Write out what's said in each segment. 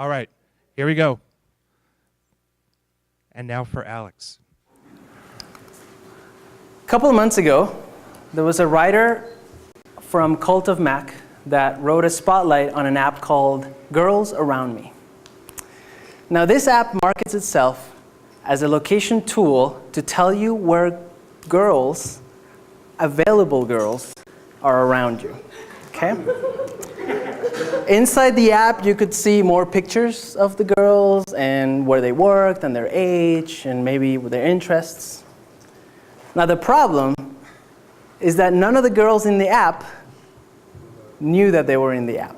All right, here we go. And now for Alex. A couple of months ago, there was a writer from Cult of Mac that wrote a spotlight on an app called Girls Around Me. Now, this app markets itself as a location tool to tell you where girls, available girls, are around you. Okay? Inside the app, you could see more pictures of the girls and where they worked and their age and maybe their interests. Now, the problem is that none of the girls in the app knew that they were in the app.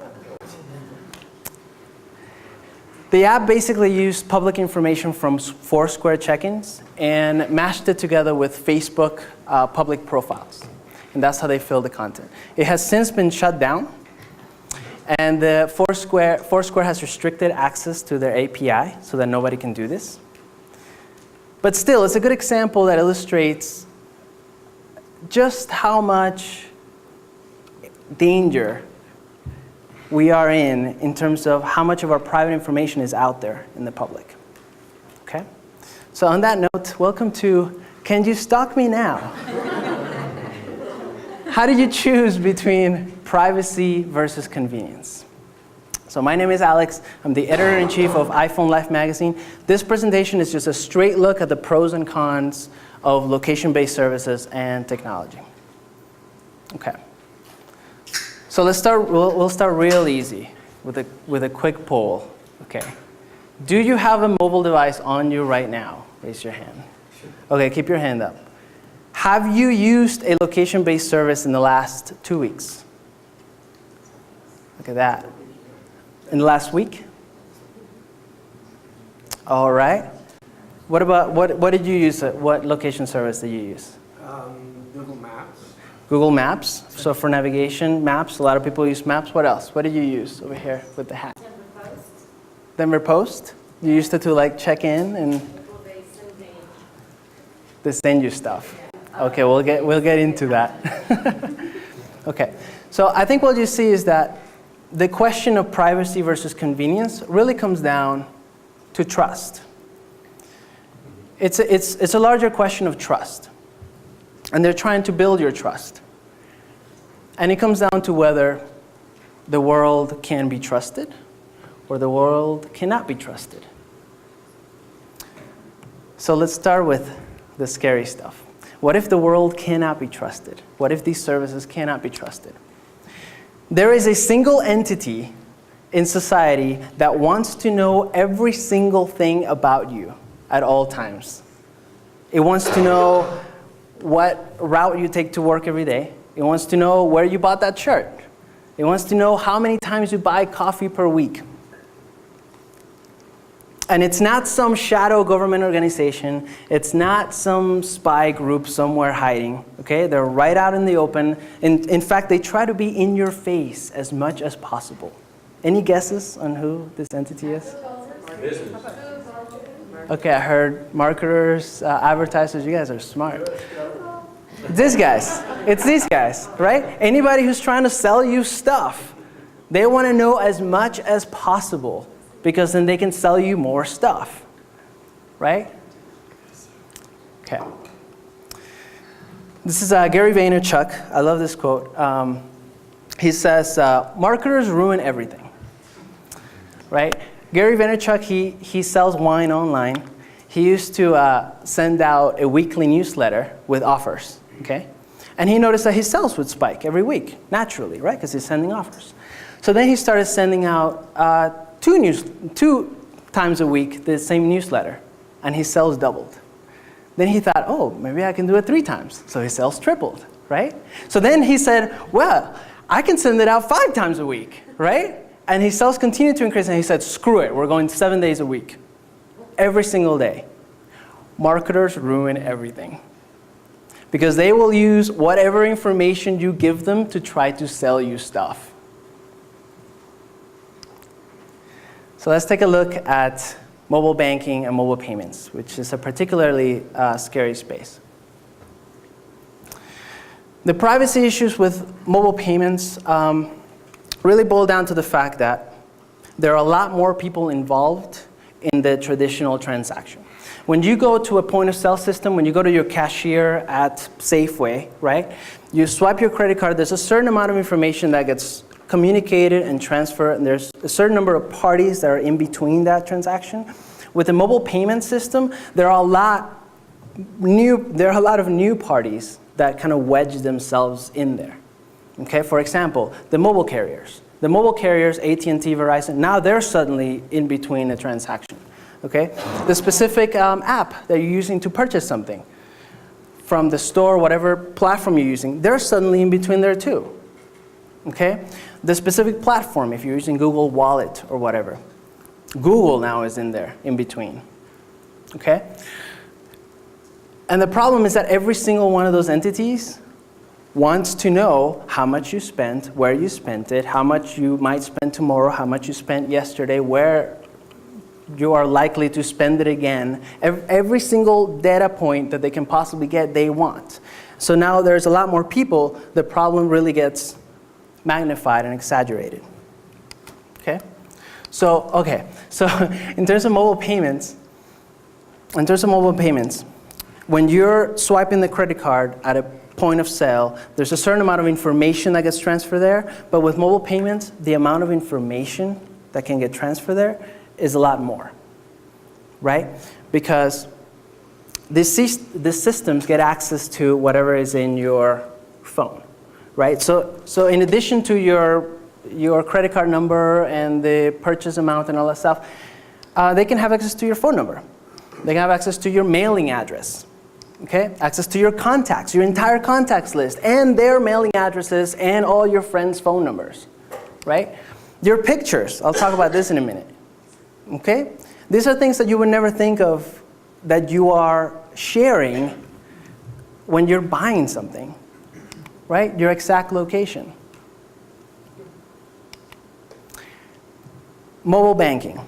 The app basically used public information from Foursquare check-ins and mashed it together with Facebook public profiles. And that's how they filled the content. It has since been shut down. And the Foursquare has restricted access to their API so that nobody can do this. But still, it's a good example that illustrates just how much danger we are in terms of how much of our private information is out there in the public. Okay? So on that note, welcome to Can You Stalk Me Now? How did you choose between privacy versus convenience? So my name is Alex. I'm the editor-in-chief of iPhone Life magazine. This presentation is just a straight look at the pros and cons of location-based services and technology. Okay. So let's start. We'll start real easy with a quick poll. Okay. Do you have a mobile device on you right now? Raise your hand. Okay, keep your hand up. Have you used a location-based service in the last 2 weeks? Look at that. In the last week? All right. What about what did you use? What location service did you use? Google Maps. Google Maps. So for navigation, maps. A lot of people use maps. What else? What did you use over here with the hat? Denver Post. Denver Post. You used it to like check in and. Well, They send you stuff. Okay, we'll get into that. Okay, so I think what you see is that the question of privacy versus convenience really comes down to trust. It's a larger question of trust. And they're trying to build your trust. And it comes down to whether the world can be trusted or the world cannot be trusted. So let's start with the scary stuff. What if the world cannot be trusted? What if these services cannot be trusted? There is a single entity in society that wants to know every single thing about you at all times. It wants to know what route you take to work every day. It wants to know where you bought that shirt. It wants to know how many times you buy coffee per week. And it's not some shadow government organization. It's not some spy group somewhere hiding. Okay? They're right out in the open. In fact, they try to be in your face as much as possible. Any guesses on who this entity is? Okay, I heard marketers, advertisers. You guys are smart. These guys. It's these guys, right? Anybody who's trying to sell you stuff, they want to know as much as possible, because then they can sell you more stuff, right? Okay. This is Gary Vaynerchuk. I love this quote. He says, marketers ruin everything, right? Gary Vaynerchuk, he sells wine online. He used to send out a weekly newsletter with offers, okay? And he noticed that his sales would spike every week, naturally, right? Because he's sending offers. So then he started sending out two times a week the same newsletter, and his sales doubled. Then he thought, oh, maybe I can do it 3 times. So his sales tripled, right? So then he said, well, I can send it out 5 times a week, right? And his sales continued to increase, and he said, screw it, we're going 7 days a week, every single day. Marketers ruin everything, because they will use whatever information you give them to try to sell you stuff. So let's take a look at mobile banking and mobile payments, which is a particularly scary space. The privacy issues with mobile payments really boil down to the fact that there are a lot more people involved in the traditional transaction. When you go to a point of sale system, when you go to your cashier at Safeway, right? You swipe your credit card, there's a certain amount of information that gets communicated and transferred, and there's a certain number of parties that are in between that transaction. With the mobile payment system, there are a lot of new parties that kind of wedge themselves in there. Okay, for example, the mobile carriers. The mobile carriers, AT&T, Verizon, now they're suddenly in between the transaction. Okay, the specific app that you're using to purchase something from the store, whatever platform you're using, they're suddenly in between there too. Okay, the specific platform, if you're using Google Wallet or whatever, Google now is in there, in between. Okay, and the problem is that every single one of those entities wants to know how much you spent, where you spent it, how much you might spend tomorrow, how much you spent yesterday, where you are likely to spend it again. Every single data point that they can possibly get, they want. So now there's a lot more people, the problem really gets magnified and exaggerated. Okay? So in terms of mobile payments, when you're swiping the credit card at a point of sale, there's a certain amount of information that gets transferred there, but with mobile payments, the amount of information that can get transferred there is a lot more, right? Because the systems get access to whatever is in your phone, right? So in addition to your credit card number and the purchase amount and all that stuff, they can have access to your phone number. They can have access to your mailing address, okay? Access to your contacts, your entire contacts list, and their mailing addresses, and all your friends' phone numbers, right? Your pictures, I'll talk about this in a minute, okay? These are things that you would never think of that you are sharing when you're buying something, right? Your exact location. Mobile banking.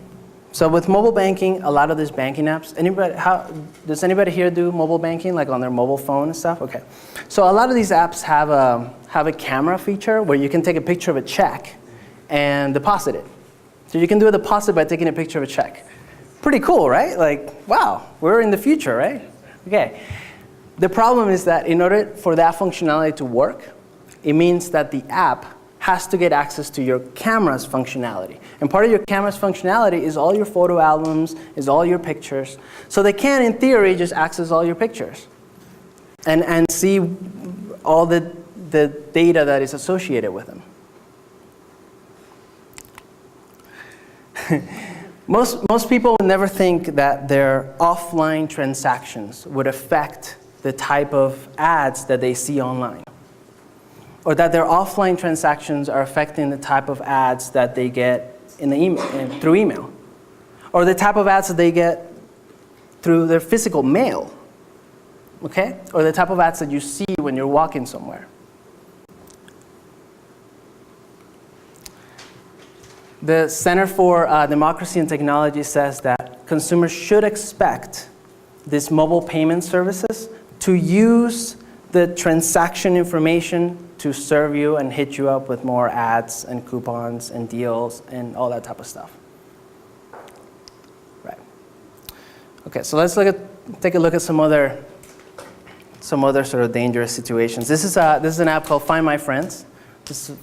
So with mobile banking, a lot of these banking apps, does anybody here do mobile banking, like on their mobile phone and stuff? Okay. So a lot of these apps have a camera feature where you can take a picture of a check and deposit it. So you can do a deposit by taking a picture of a check. Pretty cool, right? Like, wow, we're in the future, right? Okay. The problem is that in order for that functionality to work, it means that the app has to get access to your camera's functionality. And part of your camera's functionality is all your photo albums, is all your pictures. So they can, in theory, just access all your pictures and see all the data that is associated with them. Most people would never think that their offline transactions would affect the type of ads that they see online, or that their offline transactions are affecting the type of ads that they get in the through email, or the type of ads that they get through their physical mail, okay? Or the type of ads that you see when you're walking somewhere. The Center for Democracy and Technology says that consumers should expect these mobile payment services to use the transaction information to serve you and hit you up with more ads and coupons and deals and all that type of stuff. Right. Okay, so let's take a look at some other sort of dangerous situations. This is an app called Find My Friends. This is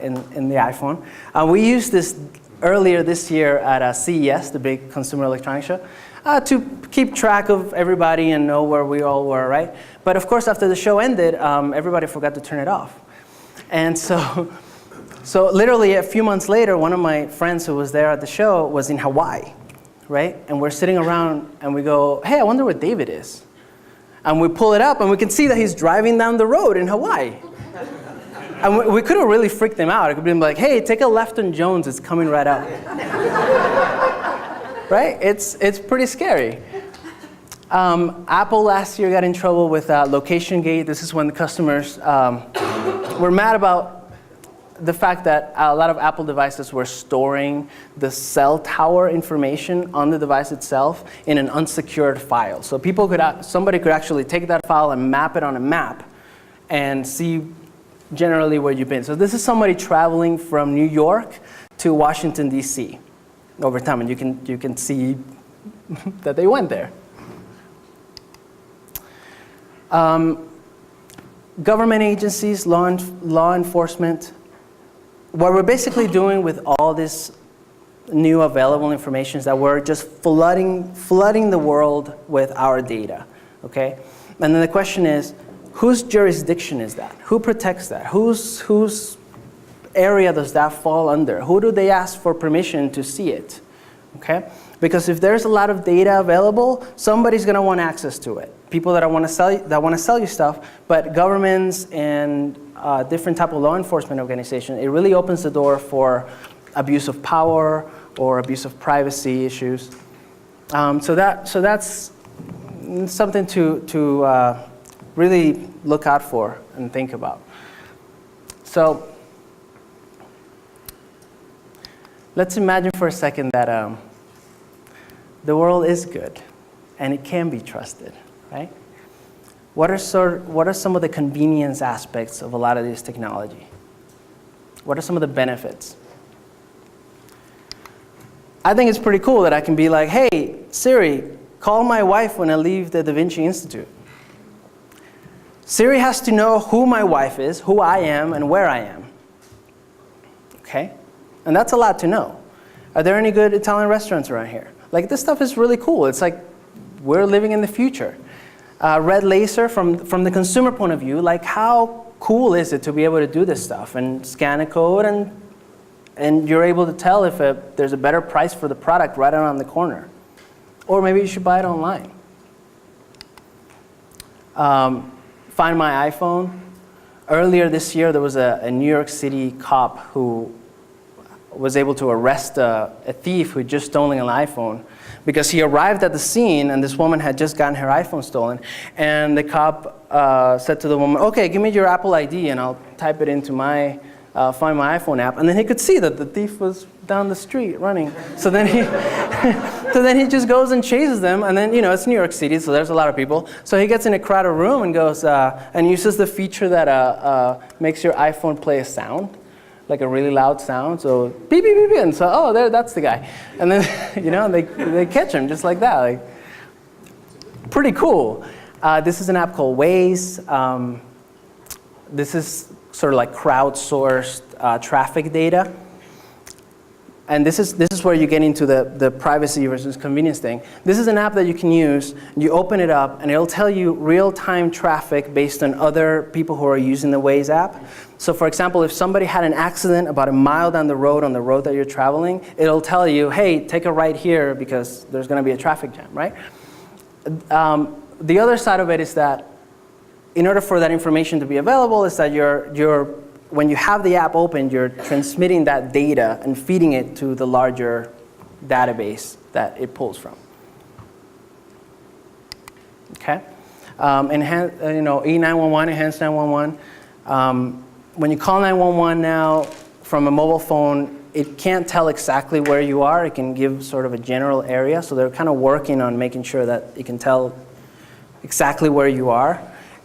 in the iPhone. We used this earlier this year at CES, the big consumer electronics show, to keep track of everybody and know where we all were, right? But of course, after the show ended, everybody forgot to turn it off. And so literally a few months later, one of my friends who was there at the show was in Hawaii, right? And we're sitting around and we go, hey, I wonder where David is. And we pull it up and we can see that he's driving down the road in Hawaii. And we could have really freaked him out. It could have been like, hey, take a left on Jones, it's coming right up. Right? It's pretty scary. Apple last year got in trouble with location gate. This is when the customers were mad about the fact that a lot of Apple devices were storing the cell tower information on the device itself in an unsecured file. So somebody could actually take that file and map it on a map and see generally where you've been. So this is somebody traveling from New York to Washington, D.C. over time, and you can see that they went there. Government agencies, law enforcement, what we're basically doing with all this new available information is that we're just flooding the world with our data, okay? And then the question is, whose jurisdiction is that? Who protects that? Whose area does that fall under? Who do they ask for permission to see it, okay? Because if there's a lot of data available, somebody's going to want access to it. People that want to sell you stuff, but governments and different type of law enforcement organizations, it really opens the door for abuse of power or abuse of privacy issues. So that's something to really look out for and think about. So let's imagine for a second that the world is good and it can be trusted, right? What are some of the convenience aspects of a lot of this technology? What are some of the benefits? I think it's pretty cool that I can be like, hey, Siri, call my wife when I leave the DaVinci Institute. Siri has to know who my wife is, who I am, and where I am. Okay? And that's a lot to know. Are there any good Italian restaurants around here? Like, this stuff is really cool. It's like we're living in the future. Red laser, from the consumer point of view, like how cool is it to be able to do this stuff and scan a code and you're able to tell if there's a better price for the product right around the corner. Or maybe you should buy it online. Find My iPhone. Earlier this year, there was a New York City cop who was able to arrest a thief who had just stolen an iPhone because he arrived at the scene and this woman had just gotten her iPhone stolen. And the cop said to the woman, okay, give me your Apple ID and I'll type it into my Find My iPhone app. And then he could see that the thief was down the street running. So then he just goes and chases them. And then, it's New York City, so there's a lot of people. So he gets in a crowded room and goes and uses the feature that makes your iPhone play a sound, like a really loud sound. So beep, beep, beep, beep. And so, oh, that's the guy. And then, they catch him just like that. Like, pretty cool. This is an app called Waze. This is sort of like crowdsourced traffic data. And this is where you get into the privacy versus convenience thing. This is an app that you can use. You open it up, and it'll tell you real-time traffic based on other people who are using the Waze app. So for example, if somebody had an accident about a mile down the road on the road that you're traveling, it'll tell you, hey, take a right here because there's going to be a traffic jam, right? The other side of it is that in order for that information to be available is that when you have the app open, you're transmitting that data and feeding it to the larger database that it pulls from. Okay? E911, enhanced 911. When you call 911 now from a mobile phone, it can't tell exactly where you are. It can give sort of a general area. So they're kind of working on making sure that it can tell exactly where you are.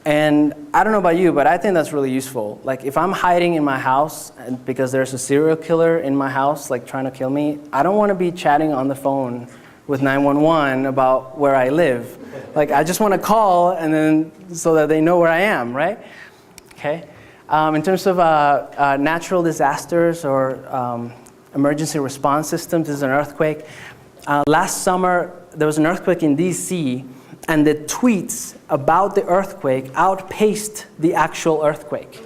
And I don't know about you, but I think that's really useful. Like if I'm hiding in my house because there's a serial killer in my house like trying to kill me, I don't want to be chatting on the phone with 911 about where I live. Like I just want to call and then so that they know where I am, right? Okay. In terms of natural disasters or emergency response systems, this is an earthquake. Last summer, there was an earthquake in DC, and the tweets about the earthquake outpaced the actual earthquake.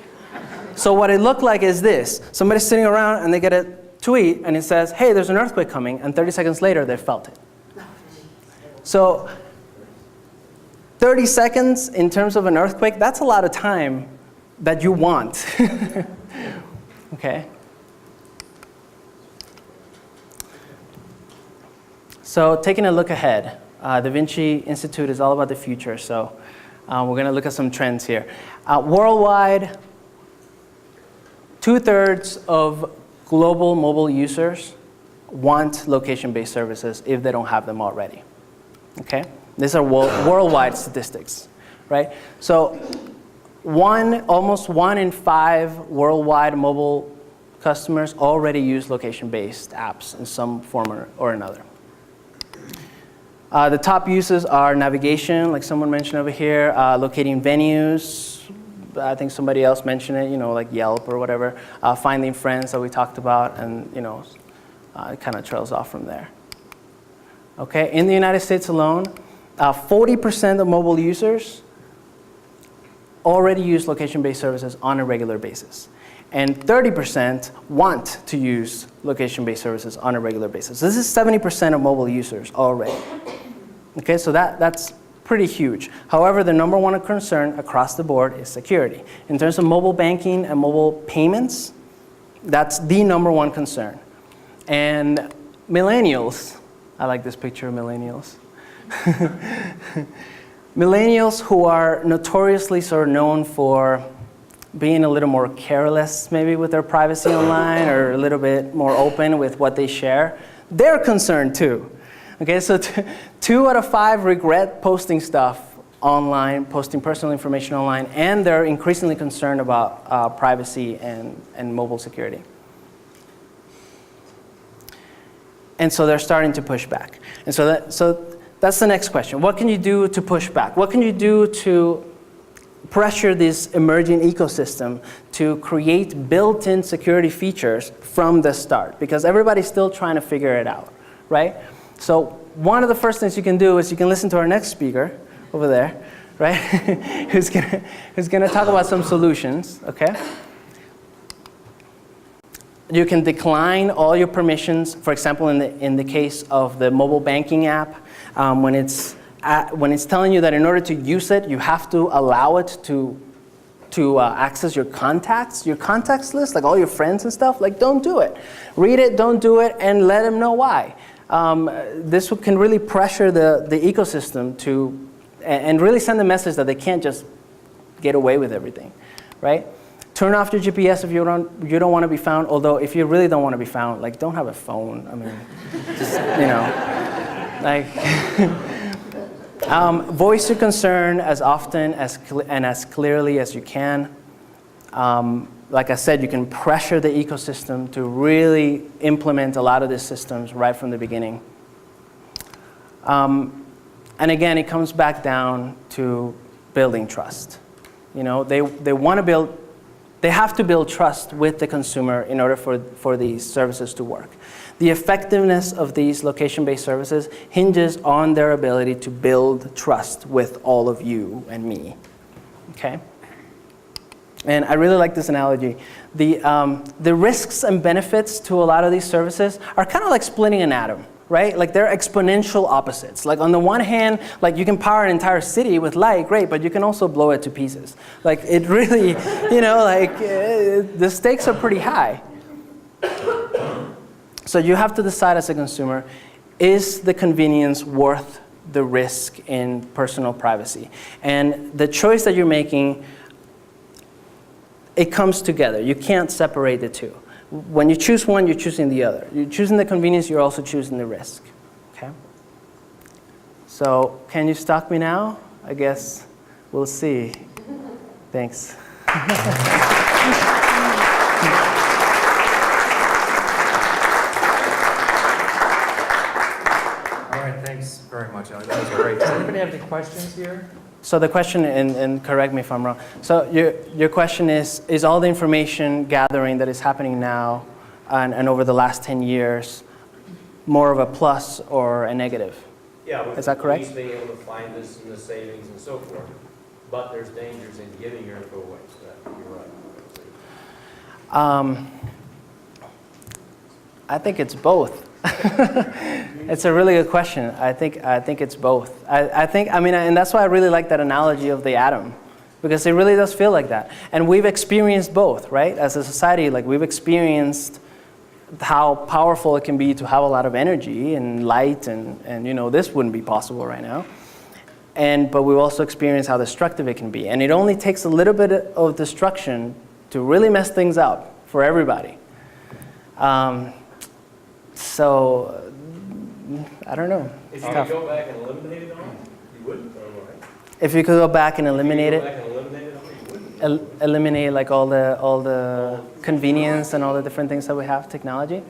So what it looked like is this. Somebody's sitting around and they get a tweet and it says, hey, there's an earthquake coming, and 30 seconds later they felt it. So 30 seconds in terms of an earthquake, that's a lot of time that you want. Okay? So taking a look ahead. DaVinci Institute is all about the future, so we're going to look at some trends here. Worldwide, 2/3 of global mobile users want location-based services if they don't have them already. Okay? These are worldwide statistics, right? So almost 1 in 5 worldwide mobile customers already use location-based apps in some form or another. The top uses are navigation, like someone mentioned over here, locating venues. I think somebody else mentioned it, like Yelp or whatever. Finding friends that we talked about, and it kind of trails off from there. Okay, in the United States alone, 40% of mobile users already use location-based services on a regular basis. And 30% want to use location-based services on a regular basis. This is 70% of mobile users already. Okay, so that's pretty huge. However, the number one concern across the board is security. In terms of mobile banking and mobile payments, that's the number one concern. And millennials, I like this picture of millennials. Millennials, who are notoriously sort of known for being a little more careless maybe with their privacy online, or a little bit more open with what they share, they're concerned too. Okay, so 2 out of 5 regret posting stuff online, posting personal information online, and they're increasingly concerned about privacy and mobile security. And so they're starting to push back. And so that's the next question. What can you do to push back? What can you do to pressure this emerging ecosystem to create built-in security features from the start? Because everybody's still trying to figure it out, right? So one of the first things you can do is you can listen to our next speaker over there, right? who's gonna talk about some solutions, okay? You can decline all your permissions. For example, in the case of the mobile banking app, when it's telling you that in order to use it, you have to allow it to access your contacts list, like all your friends and stuff. Like, don't do it. Read it, don't do it, and let them know why. This can really pressure the ecosystem and really send a message that they can't just get away with everything, right? Turn off your GPS if you don't want to be found. Although if you really don't want to be found, like, don't have a phone. I mean, just, like, voice your concern as often and as clearly as you can. Like I said, you can pressure the ecosystem to really implement a lot of these systems right from the beginning. And again, it comes back down to building trust. They have to build trust with the consumer in order for these services to work. The effectiveness of these location-based services hinges on their ability to build trust with all of you and me, okay? And I really like this analogy. The risks and benefits to a lot of these services are kind of like splitting an atom, right? Like, they're exponential opposites. Like, on the one hand, like, you can power an entire city with light, great, but you can also blow it to pieces. Like, it really, the stakes are pretty high. So you have to decide as a consumer, is the convenience worth the risk in personal privacy? And the choice that you're making, it comes together. You can't separate the two. When you choose one, you're choosing the other. You're choosing the convenience, you're also choosing the risk, okay? So can you stalk me now? I guess we'll see. Thanks. All right, thanks very much, Alex. That was great. Does anybody have any questions here? So the question, and correct me if I'm wrong, so your question is all the information gathering that is happening now and over the last 10 years more of a plus or a negative? Yeah, with Is that correct? police being able to find this and the savings and so forth. But there's dangers in giving your info away, so that, you're right. I think it's both. It's a really good question. I think it's both. And that's why I really like that analogy of the atom, because it really does feel like that. And we've experienced both, right? As a society, like, we've experienced how powerful it can be to have a lot of energy and light, and this wouldn't be possible right now. But we've also experienced how destructive it can be. And it only takes a little bit of destruction to really mess things up for everybody. So, I don't know. If you could go back and eliminate it all, you wouldn't, though, right? If you could go back and eliminate If it? you could go back and eliminate it all, you wouldn't. eliminate like all the convenience and all the different things that we have, technology?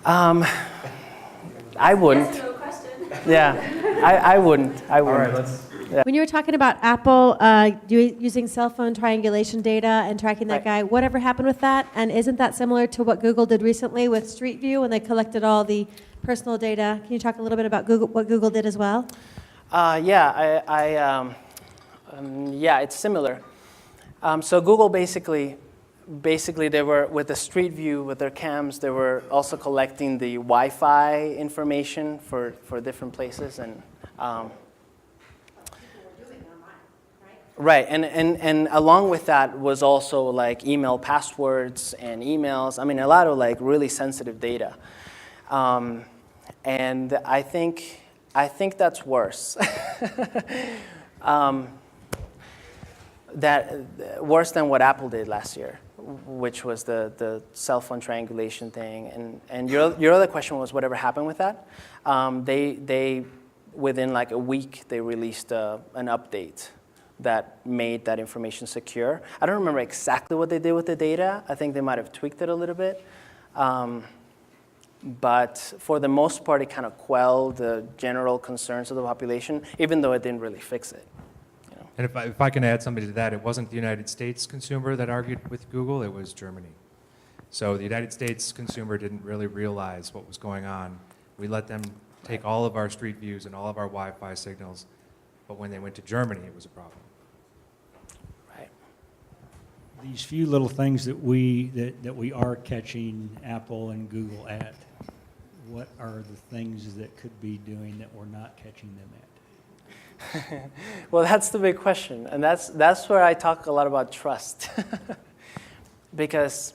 I wouldn't. Yes, no question. Yeah, I wouldn't. All right, let's, When you were talking about Apple using cell phone triangulation data and tracking that guy, whatever happened with that? And isn't that similar to what Google did recently with Street View when they collected all the personal data? Can you talk a little bit about what Google did as well? Yeah, yeah, it's similar. So Google basically they were, with the Street View, with their cams, they were also collecting the Wi-Fi information for different places. And right, and along with that was also like email passwords and emails. I mean, a lot of like really sensitive data. And I think that's worse. Worse than what Apple did last year, which was the cell phone triangulation thing. And your other question was whatever happened with that. They within like a week they released an update that made that information secure. I don't remember exactly what they did with the data. I think they might have tweaked it a little bit. But for the most part, it kind of quelled the general concerns of the population, even though it didn't really fix it. You know? and if I can add something to that, it wasn't the United States consumer that argued with Google, it was Germany. So the United States consumer didn't really realize what was going on. We let them take all of our street views and all of our Wi-Fi signals, but when they went to Germany, it was a problem. These few little things that we are catching Apple and Google at, what are the things that could be doing that we're not catching them at? Well, that's the big question, and that's where I talk a lot about trust, because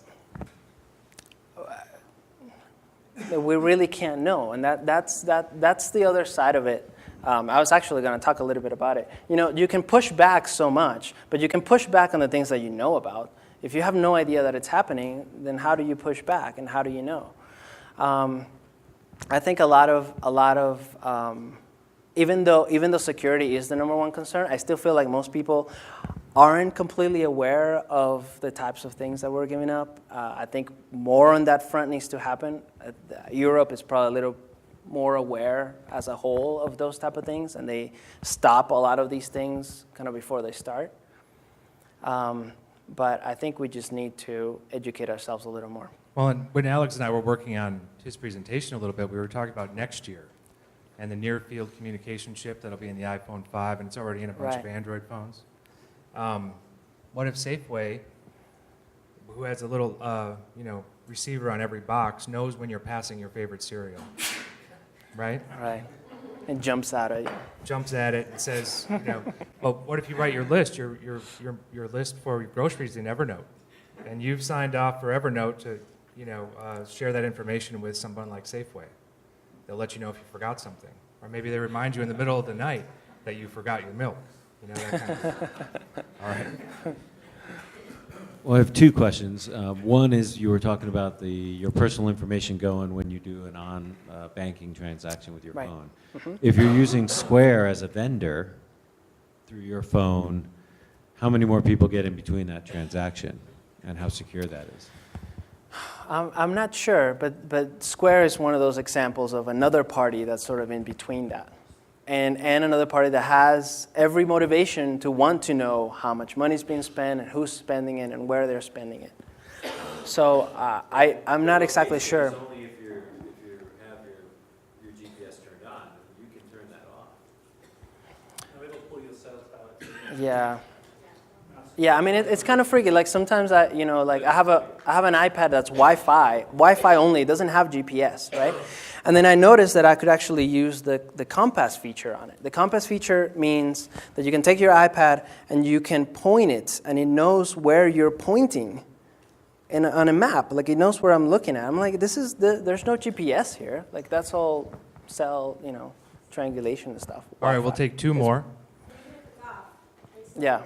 we really can't know, and that's the other side of it. I was actually going to talk a little bit about it. You know, you can push back so much, but you can push back on the things that you know about. If you have no idea that it's happening, then how do you push back, and how do you know? I think a lot of even though security is the number one concern, I still feel like most people aren't completely aware of the types of things that we're giving up. I think more on that front needs to happen. Europe is probably a little more aware as a whole of those type of things, and they stop a lot of these things kind of before they start. But I think we just need to educate ourselves a little more. Well, and when Alex and I were working on his presentation a little bit, we were talking about next year and the near-field communication chip that'll be in the iPhone 5, and it's already in a bunch of Android phones. What if Safeway, who has a little receiver on every box, knows when you're passing your favorite cereal? Right? Right. And jumps at it. Jumps at it and says, well, what if you write your list, your list for your groceries in Evernote, and you've signed off for Evernote to, share that information with someone like Safeway. They'll let you know if you forgot something, or maybe they remind you in the middle of the night that you forgot your milk. That kind of thing. All right. Well, I have two questions. One is you were talking about your personal information going when you do an on-banking transaction with your phone. Mm-hmm. If you're using Square as a vendor through your phone, how many more people get in between that transaction, and how secure that is? I'm not sure, but Square is one of those examples of another party that's sort of in between that. And another party that has every motivation to want to know how much money is being spent and who's spending it and where they're spending it. So I'm not exactly sure. It's only if you have your GPS turned on, you can turn that off. No, it'll pull your sales balance. Yeah. Yeah, I mean it's kind of freaky. Like sometimes I have an iPad that's Wi-Fi only. It doesn't have GPS, right? And then I noticed that I could actually use the compass feature on it. The compass feature means that you can take your iPad and you can point it, and it knows where you're pointing on a map. Like it knows where I'm looking at. I'm like, there's no GPS here. Like that's all cell, triangulation and stuff. All right, we'll take two more. Yeah.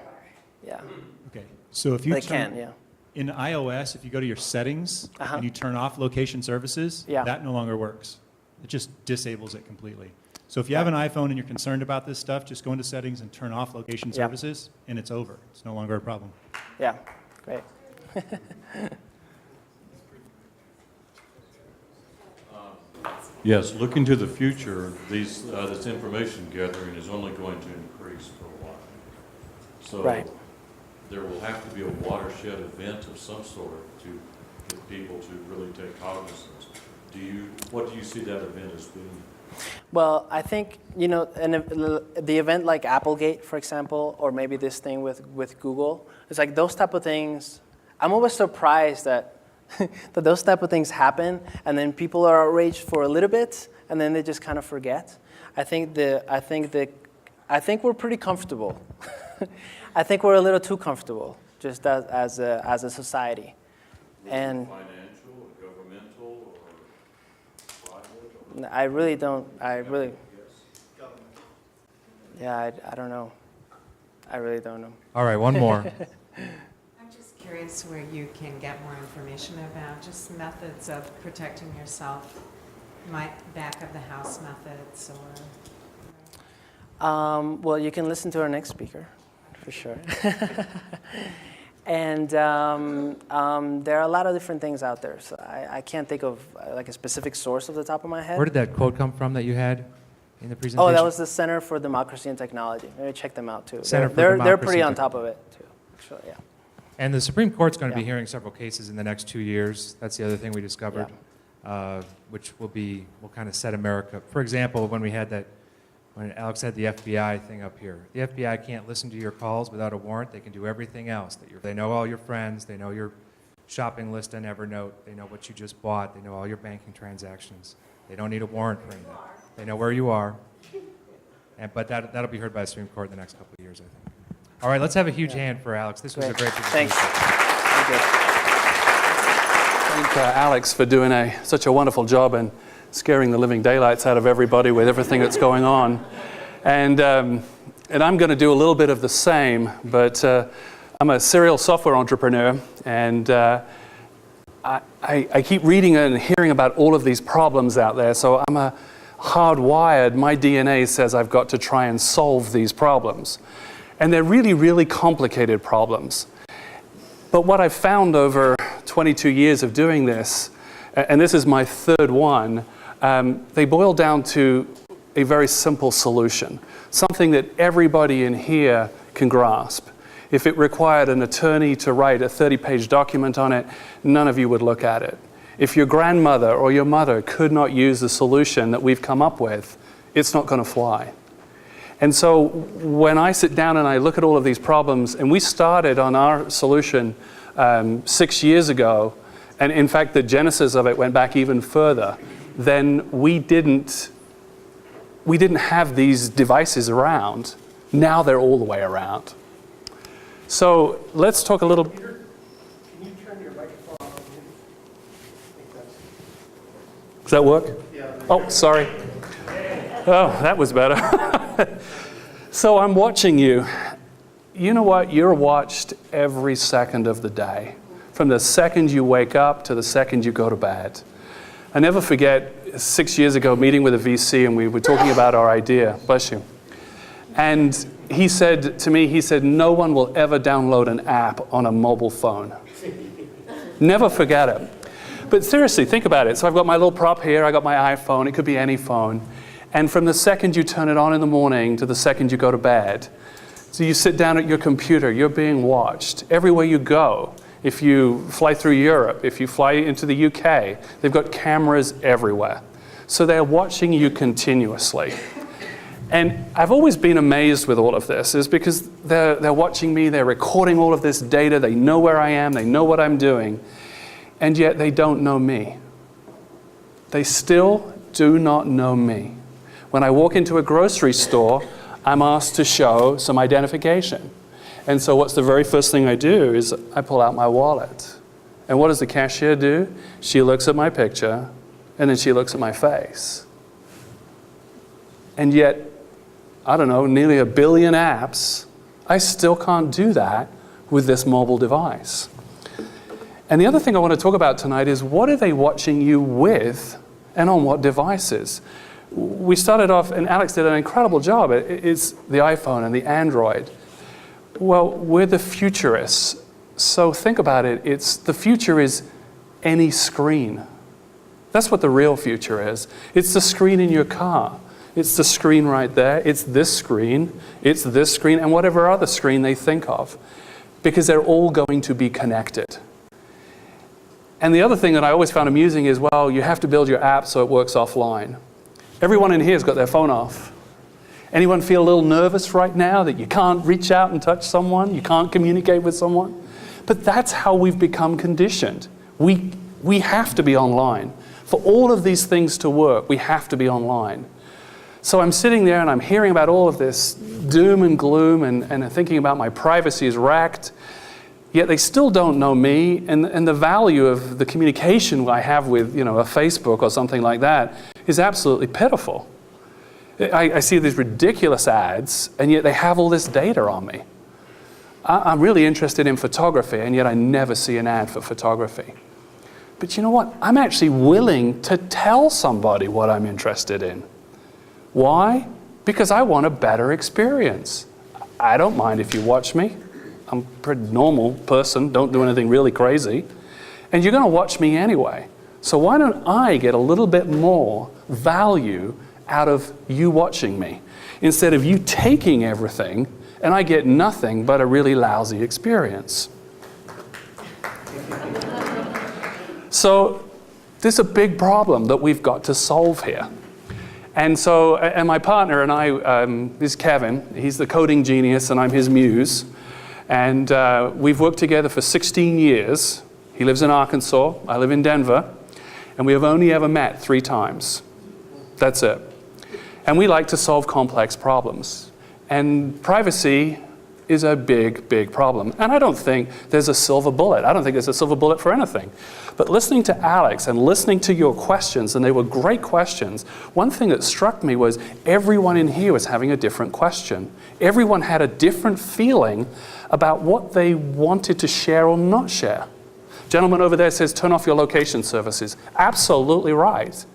Yeah. Okay, so if you in iOS, if you go to your settings and you turn off location services, that no longer works. It just disables it completely. So if you have an iPhone and you're concerned about this stuff, just go into settings and turn off location Yep. services, and it's over. It's no longer a problem. Yeah, great. Yes, looking to the future, this information gathering is only going to increase for a while. So Right. there will have to be a watershed event of some sort to get people to really take cognizance. What do you see that event as being? Well, I think, the event like Applegate, for example, or maybe this thing with Google, it's like those type of things. I'm always surprised that that those type of things happen, and then people are outraged for a little bit, and then they just kind of forget. I think we're pretty comfortable. I think we're a little too comfortable, just as a society. And Financial or governmental or private? Or I really don't. Yeah, I don't know. I really don't know. All right, one more. I'm just curious where you can get more information about just methods of protecting yourself, back of the house methods, or. Well, you can listen to our next speaker, for sure. And there are a lot of different things out there. So I can't think of like a specific source off the top of my head. Where did that quote come from that you had in the presentation? Oh, that was the Center for Democracy and Technology. Maybe check them out too. Center for They're Democracy pretty and on top of it too. Actually, yeah. And the Supreme Court's going to be Yeah. hearing several cases in the next 2 years. That's the other thing we discovered, which will kind of set America. For example, when Alex had the FBI thing up here, the FBI can't listen to your calls without a warrant. They can do everything else. They know all your friends. They know your shopping list on Evernote. They know what you just bought. They know all your banking transactions. They don't need a warrant for anything. They know where you are. But that'll be heard by the Supreme Court in the next couple of years, I think. All right, let's have a huge hand for Alex. This was a great presentation. Thanks. Thank you. Thank Alex for doing such a wonderful job and scaring the living daylights out of everybody with everything that's going on. And I'm going to do a little bit of the same, but I'm a serial software entrepreneur, and I keep reading and hearing about all of these problems out there, so I'm hardwired. My DNA says I've got to try and solve these problems. And they're really, really complicated problems. But what I've found over 22 years of doing this, and this is my third one, they boil down to a very simple solution, something that everybody in here can grasp. If it required an attorney to write a 30-page document on it, none of you would look at it. If your grandmother or your mother could not use the solution that we've come up with, it's not going to fly. And so when I sit down and I look at all of these problems, and we started on our solution 6 years ago, and in fact the genesis of it went back even further, then we didn't have these devices around. Now they're all the way around. So let's talk a little. Can you turn your microphone off? Does that work? Yeah. Oh, sorry. Oh, that was better. So I'm watching you. You know what? You're watched every second of the day, from the second you wake up to the second you go to bed. I never forget 6 years ago meeting with a VC, and we were talking about our idea. Bless you. And he said to me, no one will ever download an app on a mobile phone. Never forget it. But seriously, think about it. So I've got my little prop here. I got my iPhone. It could be any phone. And from the second you turn it on in the morning to the second you go to bed, so you sit down at your computer, you're being watched. Everywhere you go, if you fly through Europe, if you fly into the UK, they've got cameras everywhere. So they're watching you continuously. And I've always been amazed with all of this, is because they're watching me, they're recording all of this data, they know where I am, they know what I'm doing, and yet they don't know me. They still do not know me. When I walk into a grocery store, I'm asked to show some identification. And so what's the very first thing I do is I pull out my wallet. And what does the cashier do? She looks at my picture, and then she looks at my face. And yet, I don't know, nearly 1 billion apps, I still can't do that with this mobile device. And the other thing I want to talk about tonight is, what are they watching you with, and on what devices? We started off, and Alex did an incredible job. It's the iPhone and the Android. Well, we're the futurists. So think about it. The future is any screen. That's what the real future is. It's the screen in your car. It's the screen right there. It's this screen, and whatever other screen they think of, because they're all going to be connected. And the other thing that I always found amusing is, well, you have to build your app so it works offline. Everyone in here has got their phone off. Anyone feel a little nervous right now that you can't reach out and touch someone, you can't communicate with someone? But that's how we've become conditioned. We have to be online. For all of these things to work, we have to be online. So I'm sitting there and I'm hearing about all of this doom and gloom and thinking about my privacy is wrecked, yet they still don't know me, and the value of the communication I have with, a Facebook or something like that is absolutely pitiful. I see these ridiculous ads, and yet they have all this data on me. I'm really interested in photography, and yet I never see an ad for photography. But you know what? I'm actually willing to tell somebody what I'm interested in. Why? Because I want a better experience. I don't mind if you watch me. I'm a pretty normal person, don't do anything really crazy. And you're going to watch me anyway. So why don't I get a little bit more value out of you watching me, instead of you taking everything and I get nothing but a really lousy experience? So this is a big problem that we've got to solve here. And so, and my partner and I, is Kevin. He's the coding genius and I'm his muse. And we've worked together for 16 years. He lives in Arkansas, I live in Denver, and we have only ever met 3 times. That's it. And we like to solve complex problems. And privacy is a big, big problem. And I don't think there's a silver bullet. I don't think there's a silver bullet for anything. But listening to Alex and listening to your questions, and they were great questions, one thing that struck me was everyone in here was having a different question. Everyone had a different feeling about what they wanted to share or not share. Gentleman over there says, turn off your location services. Absolutely right.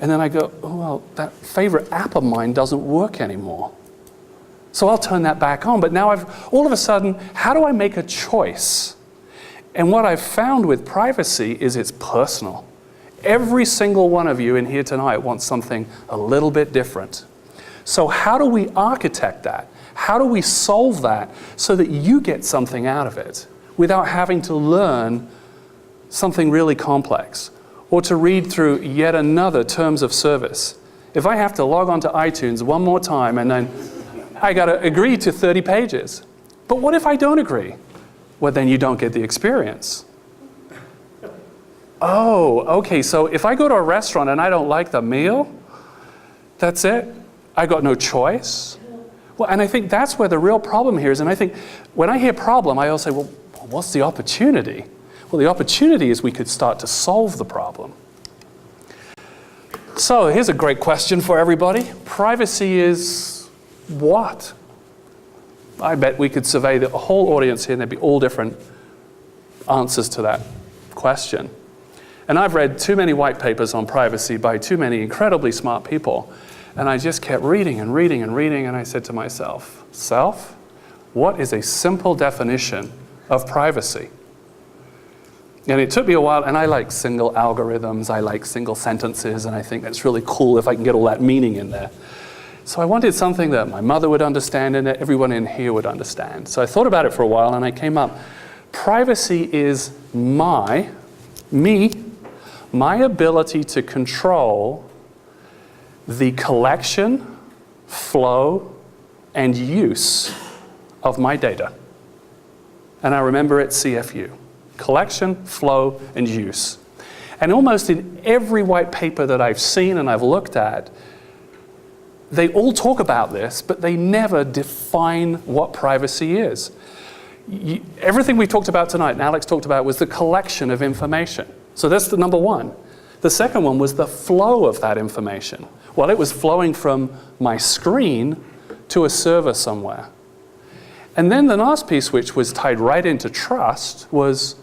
And then I go, oh, well, that favorite app of mine doesn't work anymore. So I'll turn that back on. But now all of a sudden, how do I make a choice? And what I've found with privacy is it's personal. Every single one of you in here tonight wants something a little bit different. So how do we architect that? How do we solve that so that you get something out of it without having to learn something really complex or to read through yet another terms of service? If I have to log on to iTunes one more time and then I got to agree to 30 pages. But what if I don't agree? Well, then you don't get the experience. Oh, okay, so if I go to a restaurant and I don't like the meal, that's it? I got no choice? Well, and I think that's where the real problem here is. And I think when I hear problem, I always say, well, what's the opportunity? Well, the opportunity is we could start to solve the problem. So here's a great question for everybody. Privacy is what? I bet we could survey the whole audience here and there'd be all different answers to that question. And I've read too many white papers on privacy by too many incredibly smart people. And I just kept reading and reading and reading, and I said to myself, what is a simple definition of privacy? And it took me a while, and I like single algorithms, I like single sentences, and I think that's really cool if I can get all that meaning in there. So I wanted something that my mother would understand and that everyone in here would understand. So I thought about it for a while, and I came up, privacy is my ability to control the collection, flow, and use of my data. And I remember it CFU. Collection, flow, and use. And almost in every white paper that I've seen and I've looked at, they all talk about this, but they never define what privacy is. Everything we talked about tonight, and Alex talked about, was the collection of information. So that's the number one. The second one was the flow of that information. Well, it was flowing from my screen to a server somewhere. And then the last piece, which was tied right into trust, was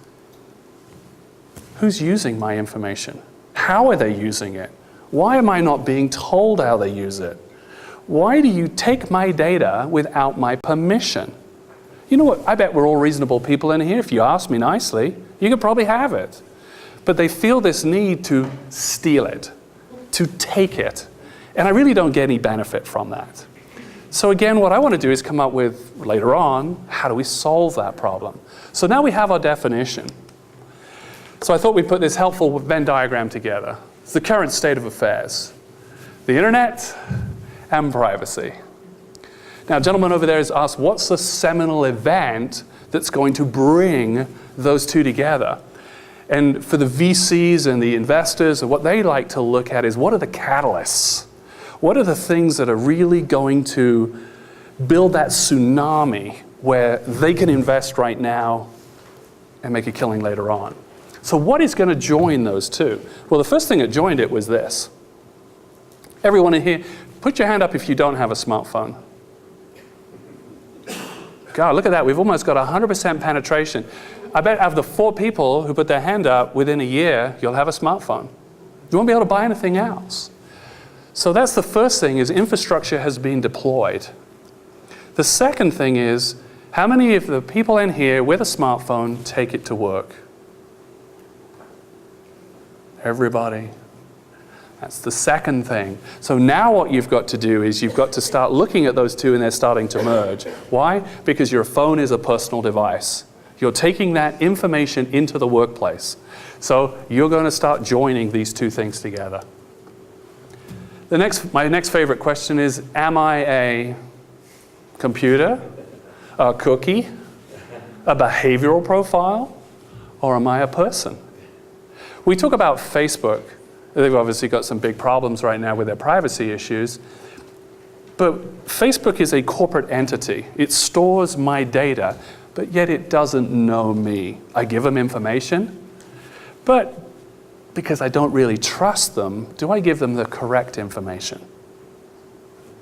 who's using my information? How are they using it? Why am I not being told how they use it? Why do you take my data without my permission? You know what? I bet we're all reasonable people in here. If you ask me nicely, you could probably have it. But they feel this need to steal it, to take it. And I really don't get any benefit from that. So again, what I want to do is come up with, later on, how do we solve that problem? So now we have our definition. So I thought we'd put this helpful Venn diagram together. It's the current state of affairs. The internet and privacy. Now, a gentleman over there has asked, what's the seminal event that's going to bring those two together? And for the VCs and the investors, what they like to look at is, what are the catalysts? What are the things that are really going to build that tsunami where they can invest right now and make a killing later on? So what is going to join those two? Well, the first thing that joined it was this. Everyone in here, put your hand up if you don't have a smartphone. God, look at that. We've almost got 100% penetration. I bet of the 4 people who put their hand up, within a year, you'll have a smartphone. You won't be able to buy anything else. So that's the first thing, is infrastructure has been deployed. The second thing is, how many of the people in here with a smartphone take it to work? Everybody. That's the second thing. So now what you've got to do is you've got to start looking at those two, and they're starting to merge. Why? Because your phone is a personal device. You're taking that information into the workplace. So you're going to start joining these two things together. My next favorite question is, am I a computer, a cookie, a behavioral profile, or am I a person? We talk about Facebook. They've obviously got some big problems right now with their privacy issues. But Facebook is a corporate entity. It stores my data, but yet it doesn't know me. I give them information, but because I don't really trust them, do I give them the correct information?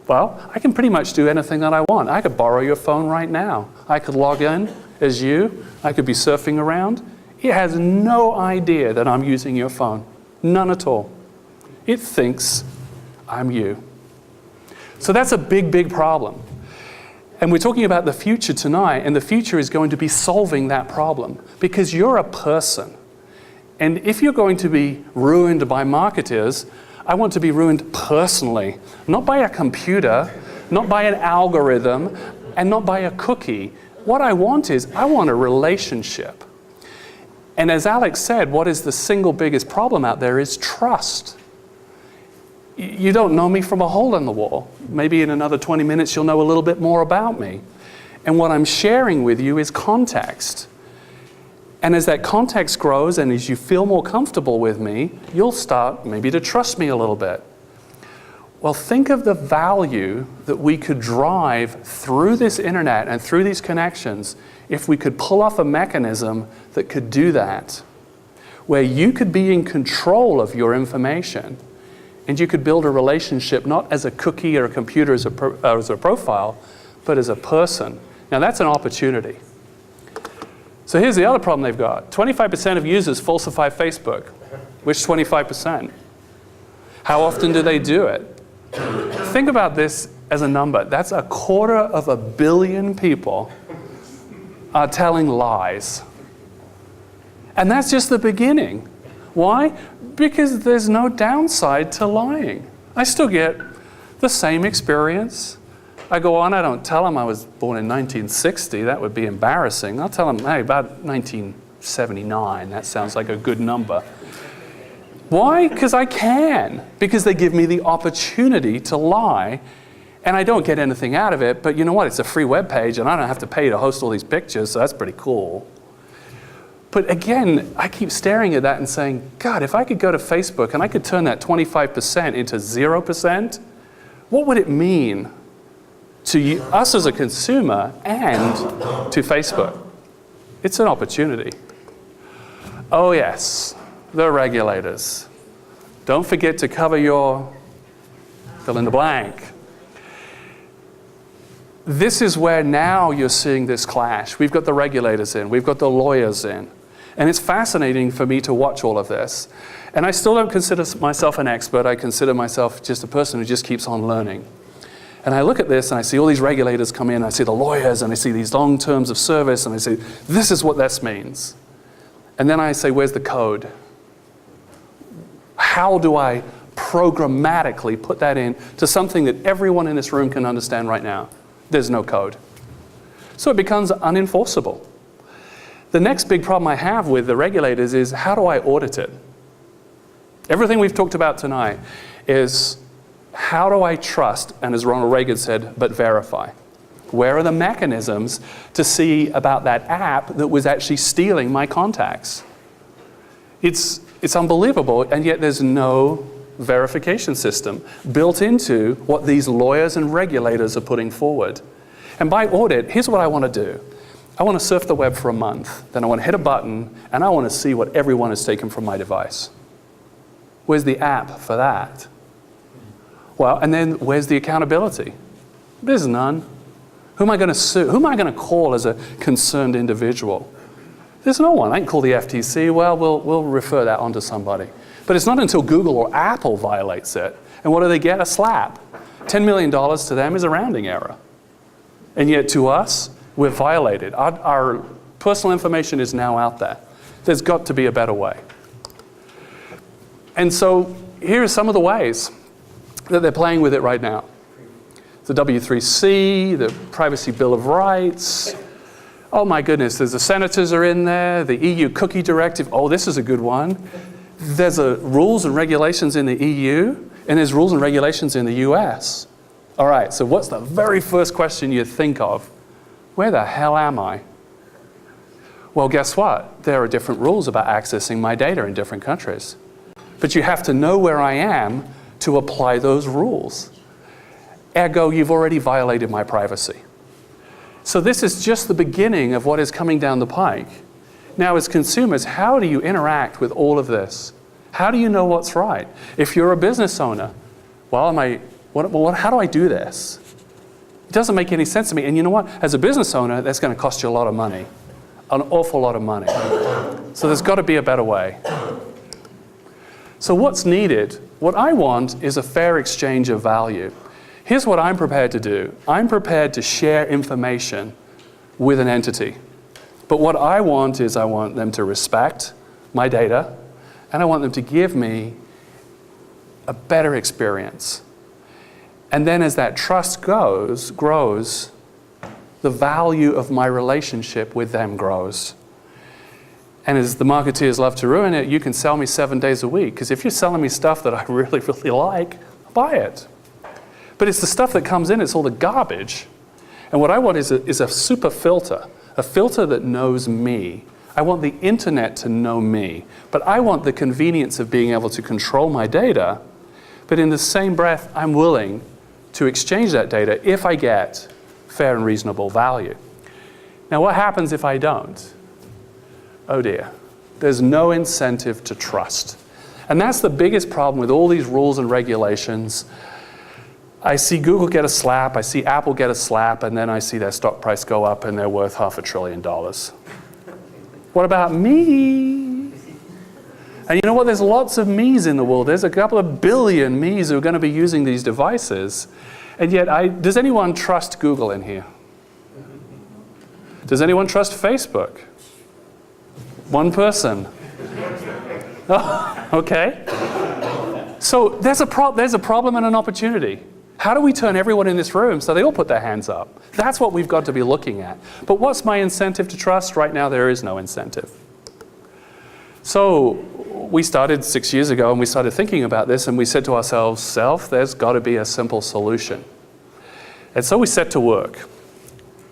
Well, I can pretty much do anything that I want. I could borrow your phone right now. I could log in as you. I could be surfing around. It has no idea that I'm using your phone. None at all. It thinks I'm you. So that's a big, big problem. And we're talking about the future tonight, and the future is going to be solving that problem, because you're a person. And if you're going to be ruined by marketers, I want to be ruined personally, not by a computer, not by an algorithm, and not by a cookie. What I want is, I want a relationship. And as Alex said, what is the single biggest problem out there is trust. You don't know me from a hole in the wall. Maybe in another 20 minutes you'll know a little bit more about me. And what I'm sharing with you is context. And as that context grows and as you feel more comfortable with me, you'll start maybe to trust me a little bit. Well, think of the value that we could drive through this internet and through these connections if we could pull off a mechanism that could do that, where you could be in control of your information and you could build a relationship not as a cookie or a computer as a profile, but as a person. Now that's an opportunity. So here's the other problem they've got. 25% of users falsify Facebook. Which 25%? How often do they do it? Think about this as a number. That's 250 million people are telling lies. And that's just the beginning. Why? Because there's no downside to lying. I still get the same experience. I go on, I don't tell them I was born in 1960. That would be embarrassing. I'll tell them, hey, about 1979. That sounds like a good number. Why? Because I can. Because they give me the opportunity to lie, and I don't get anything out of it, but you know what? It's a free web page, and I don't have to pay to host all these pictures, so that's pretty cool. But again, I keep staring at that and saying, God, if I could go to Facebook and I could turn that 25% into 0%, what would it mean to you, us as a consumer and to Facebook? It's an opportunity. Oh yes, the regulators. Don't forget to cover your fill in the blank. This is where now you're seeing this clash. We've got the regulators in, we've got the lawyers in. And it's fascinating for me to watch all of this. And I still don't consider myself an expert. I consider myself just a person who just keeps on learning. And I look at this and I see all these regulators come in, I see the lawyers and I see these long terms of service and I say, this is what this means. And then I say, where's the code? How do I programmatically put that in to something that everyone in this room can understand right now? There's no code. So it becomes unenforceable. The next big problem I have with the regulators is, how do I audit it? Everything we've talked about tonight is, how do I trust, and as Ronald Reagan said, but verify? Where are the mechanisms to see about that app that was actually stealing my contacts? It's unbelievable, and yet there's no verification system built into what these lawyers and regulators are putting forward. And by audit, here's what I want to do. I want to surf the web for a month, then I want to hit a button, and I want to see what everyone has taken from my device. Where's the app for that? Well, and then where's the accountability? There's none. Who am I going to sue? Who am I going to call as a concerned individual? There's no one. I can call the FTC. Well, we'll refer that on to somebody. But it's not until Google or Apple violates it. And what do they get? A slap. $10 million to them is a rounding error. And yet to us, we're violated. Our personal information is now out there. There's got to be a better way. And so here are some of the ways that they're playing with it right now. The W3C, the Privacy Bill of Rights. Oh my goodness, the senators are in there, the EU Cookie Directive. Oh, this is a good one. There's rules and regulations in the EU, and there's rules and regulations in the US. All right, so what's the very first question you think of? Where the hell am I? Well, guess what? There are different rules about accessing my data in different countries. But you have to know where I am to apply those rules. Ergo, you've already violated my privacy. So this is just the beginning of what is coming down the pike. Now, as consumers, how do you interact with all of this? How do you know what's right? If you're a business owner, well, how do I do this? It doesn't make any sense to me. And you know what? As a business owner, that's going to cost you a lot of money, an awful lot of money. So there's got to be a better way. So what's needed? What I want is a fair exchange of value. Here's what I'm prepared to do. I'm prepared to share information with an entity. But what I want is I want them to respect my data, and I want them to give me a better experience. And then as that trust grows, the value of my relationship with them grows. And as the marketeers love to ruin it, you can sell me 7 days a week. Because if you're selling me stuff that I really, really like, I'll buy it. But it's the stuff that comes in, it's all the garbage. And what I want is a super filter, a filter that knows me. I want the internet to know me. But I want the convenience of being able to control my data. But in the same breath, I'm willing to exchange that data if I get fair and reasonable value. Now, what happens if I don't? Oh dear, there's no incentive to trust. And that's the biggest problem with all these rules and regulations. I see Google get a slap, I see Apple get a slap, and then I see their stock price go up and they're worth $500 billion. What about me? And you know what? There's lots of me's in the world. There's a couple of billion me's who are going to be using these devices. And yet, does anyone trust Google in here? Does anyone trust Facebook? One person. Oh, okay. So there's a problem and an opportunity. How do we turn everyone in this room so they all put their hands up? That's what we've got to be looking at. But what's my incentive to trust? Right now, there is no incentive. So we started 6 years ago and we started thinking about this and we said to ourselves, there's got to be a simple solution. And so we set to work.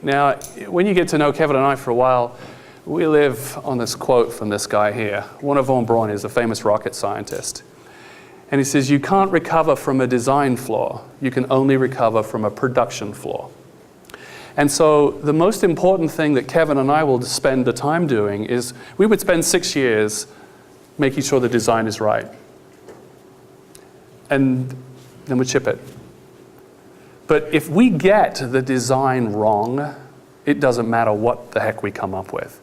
Now, when you get to know Kevin and I for a while, we live on this quote from this guy here. Wernher von Braun is a famous rocket scientist. And he says, you can't recover from a design flaw. You can only recover from a production flaw. And so the most important thing that Kevin and I will spend the time doing is we would spend 6 years making sure the design is right. And then we'd ship it. But if we get the design wrong, it doesn't matter what the heck we come up with.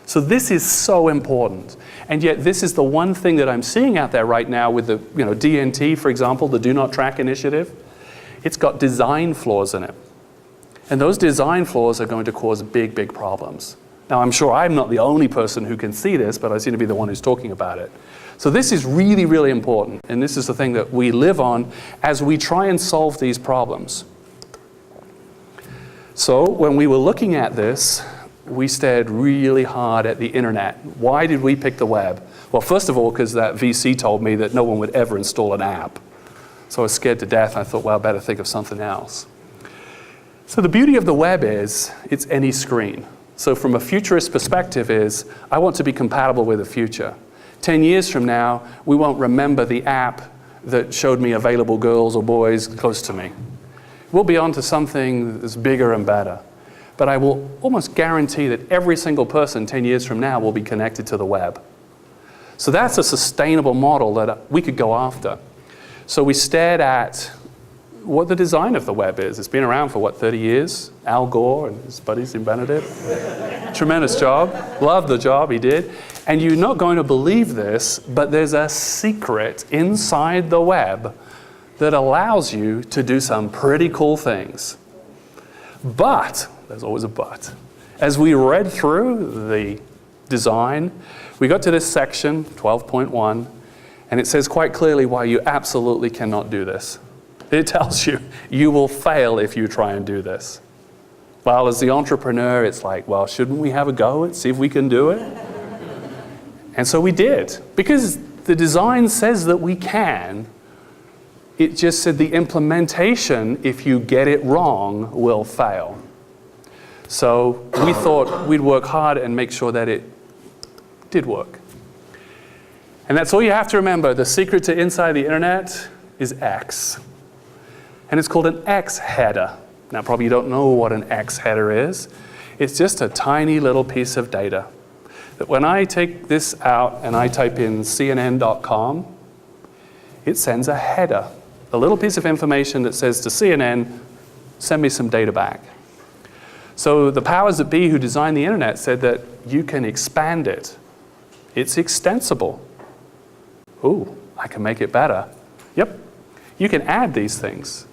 So this is so important. And yet this is the one thing that I'm seeing out there right now with the DNT, for example, the Do Not Track initiative. It's got design flaws in it. And those design flaws are going to cause big, big problems. Now, I'm sure I'm not the only person who can see this, but I seem to be the one who's talking about it. So this is really, really important. And this is the thing that we live on as we try and solve these problems. So when we were looking at this, we stared really hard at the internet. Why did we pick the web? Well, first of all, because that VC told me that no one would ever install an app. So I was scared to death. I thought, well, I better think of something else. So the beauty of the web is it's any screen. So from a futurist perspective is, I want to be compatible with the future. 10 years from now, we won't remember the app that showed me available girls or boys close to me. We'll be on to something that's bigger and better. But I will almost guarantee that every single person 10 years from now will be connected to the web. So that's a sustainable model that we could go after. So we stared at what the design of the web is. It's been around for, 30 years? Al Gore and his buddies invented it. Tremendous job. Love the job he did. And you're not going to believe this, but there's a secret inside the web that allows you to do some pretty cool things. But, there's always a but, as we read through the design, we got to this section, 12.1, and it says quite clearly why you absolutely cannot do this. It tells you, you will fail if you try and do this. Well, as the entrepreneur, it's like, well, shouldn't we have a go and see if we can do it? And so we did. Because the design says that we can, it just said the implementation, if you get it wrong, will fail. So we thought we'd work hard and make sure that it did work. And that's all you have to remember. The secret to inside the internet is X. And it's called an X header. Now, probably you don't know what an X header is. It's just a tiny little piece of data. That when I take this out and I type in CNN.com, it sends a header, a little piece of information that says to CNN, send me some data back. So the powers that be who designed the internet said that you can expand it. It's extensible. Ooh, I can make it better. Yep, you can add these things.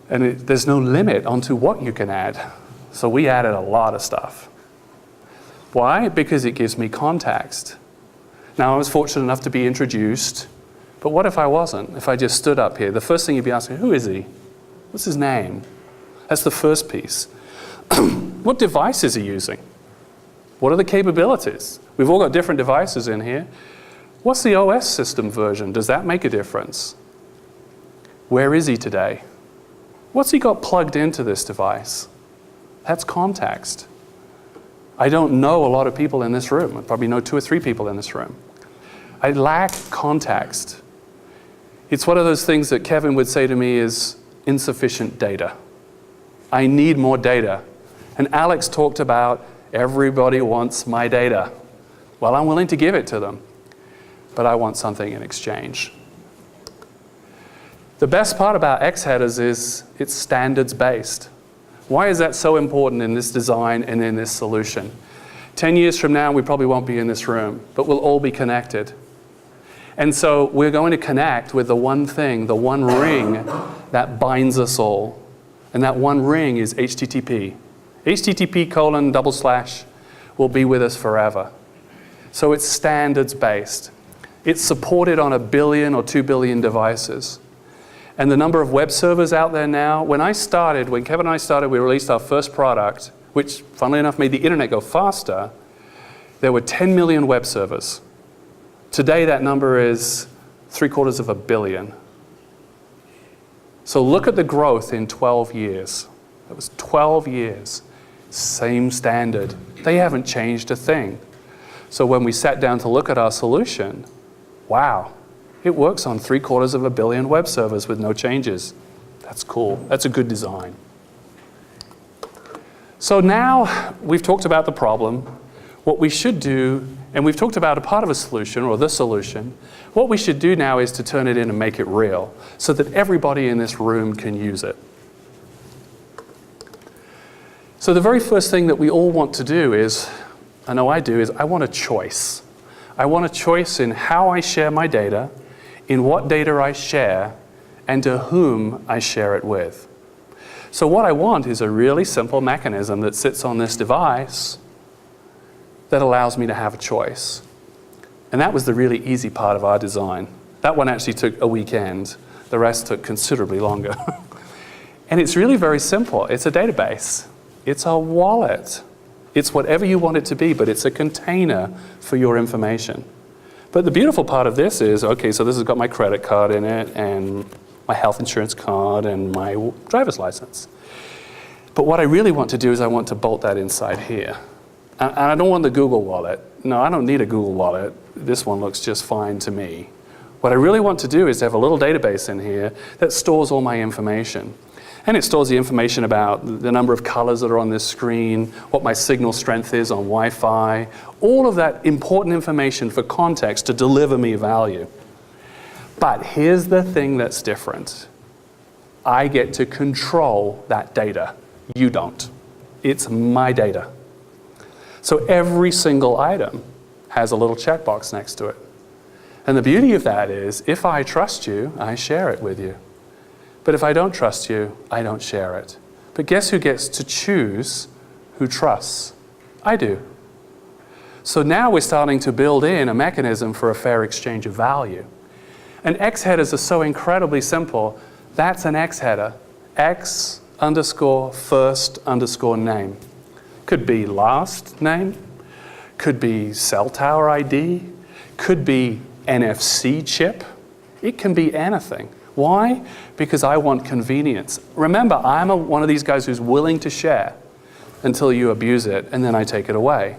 And there's no limit onto what you can add. So we added a lot of stuff. Why? Because it gives me context. Now, I was fortunate enough to be introduced, but what if I wasn't? If I just stood up here, the first thing you'd be asking, who is he? What's his name? That's the first piece. What device is he using? What are the capabilities? We've all got different devices in here. What's the OS system version? Does that make a difference? Where is he today? What's he got plugged into this device? That's context. I don't know a lot of people in this room. I probably know 2 or 3 people in this room. I lack context. It's one of those things that Kevin would say to me is insufficient data. I need more data. And Alex talked about everybody wants my data. Well, I'm willing to give it to them, but I want something in exchange. The best part about X headers is it's standards-based. Why is that so important in this design and in this solution? 10 years from now, we probably won't be in this room, but we'll all be connected. And so we're going to connect with the one thing, the one ring that binds us all. And that one ring is HTTP. HTTP:// will be with us forever. So it's standards-based. It's supported on 1 billion or 2 billion devices. And the number of web servers out there now, when Kevin and I started, we released our first product, which funnily enough made the internet go faster. There were 10 million web servers. Today that number is 750 million. So look at the growth in 12 years. That was 12 years. Same standard. They haven't changed a thing. So when we sat down to look at our solution, wow. It works on 750 million web servers with no changes. That's cool. That's a good design. So now we've talked about the problem, what we should do, and we've talked about a part of a solution, or the solution. What we should do now is to turn it in and make it real, so that everybody in this room can use it. So the very first thing that we all want to do is I know I do, is I want a choice. I want a choice in how I share my data, in what data I share, and to whom I share it with. So what I want is a really simple mechanism that sits on this device that allows me to have a choice. And that was the really easy part of our design. That one actually took a weekend. The rest took considerably longer. And it's really very simple. It's a database. It's a wallet. It's whatever you want it to be, but it's a container for your information. But the beautiful part of this is, okay, so this has got my credit card in it, and my health insurance card, and my driver's license. But what I really want to do is I want to bolt that inside here. And I don't want the Google wallet. No, I don't need a Google wallet. This one looks just fine to me. What I really want to do is have a little database in here that stores all my information. And it stores the information about the number of colors that are on this screen, what my signal strength is on Wi-Fi, all of that important information for context to deliver me value. But here's the thing that's different. I get to control that data. You don't. It's my data. So every single item has a little checkbox next to it. And the beauty of that is, if I trust you, I share it with you. But if I don't trust you, I don't share it. But guess who gets to choose who trusts? I do. So now we're starting to build in a mechanism for a fair exchange of value. And X headers are so incredibly simple. That's an X header. X underscore first underscore name. Could be last name, could be cell tower ID, could be NFC chip. It can be anything. Why? Because I want convenience. Remember, I'm one of these guys who's willing to share until you abuse it, and then I take it away.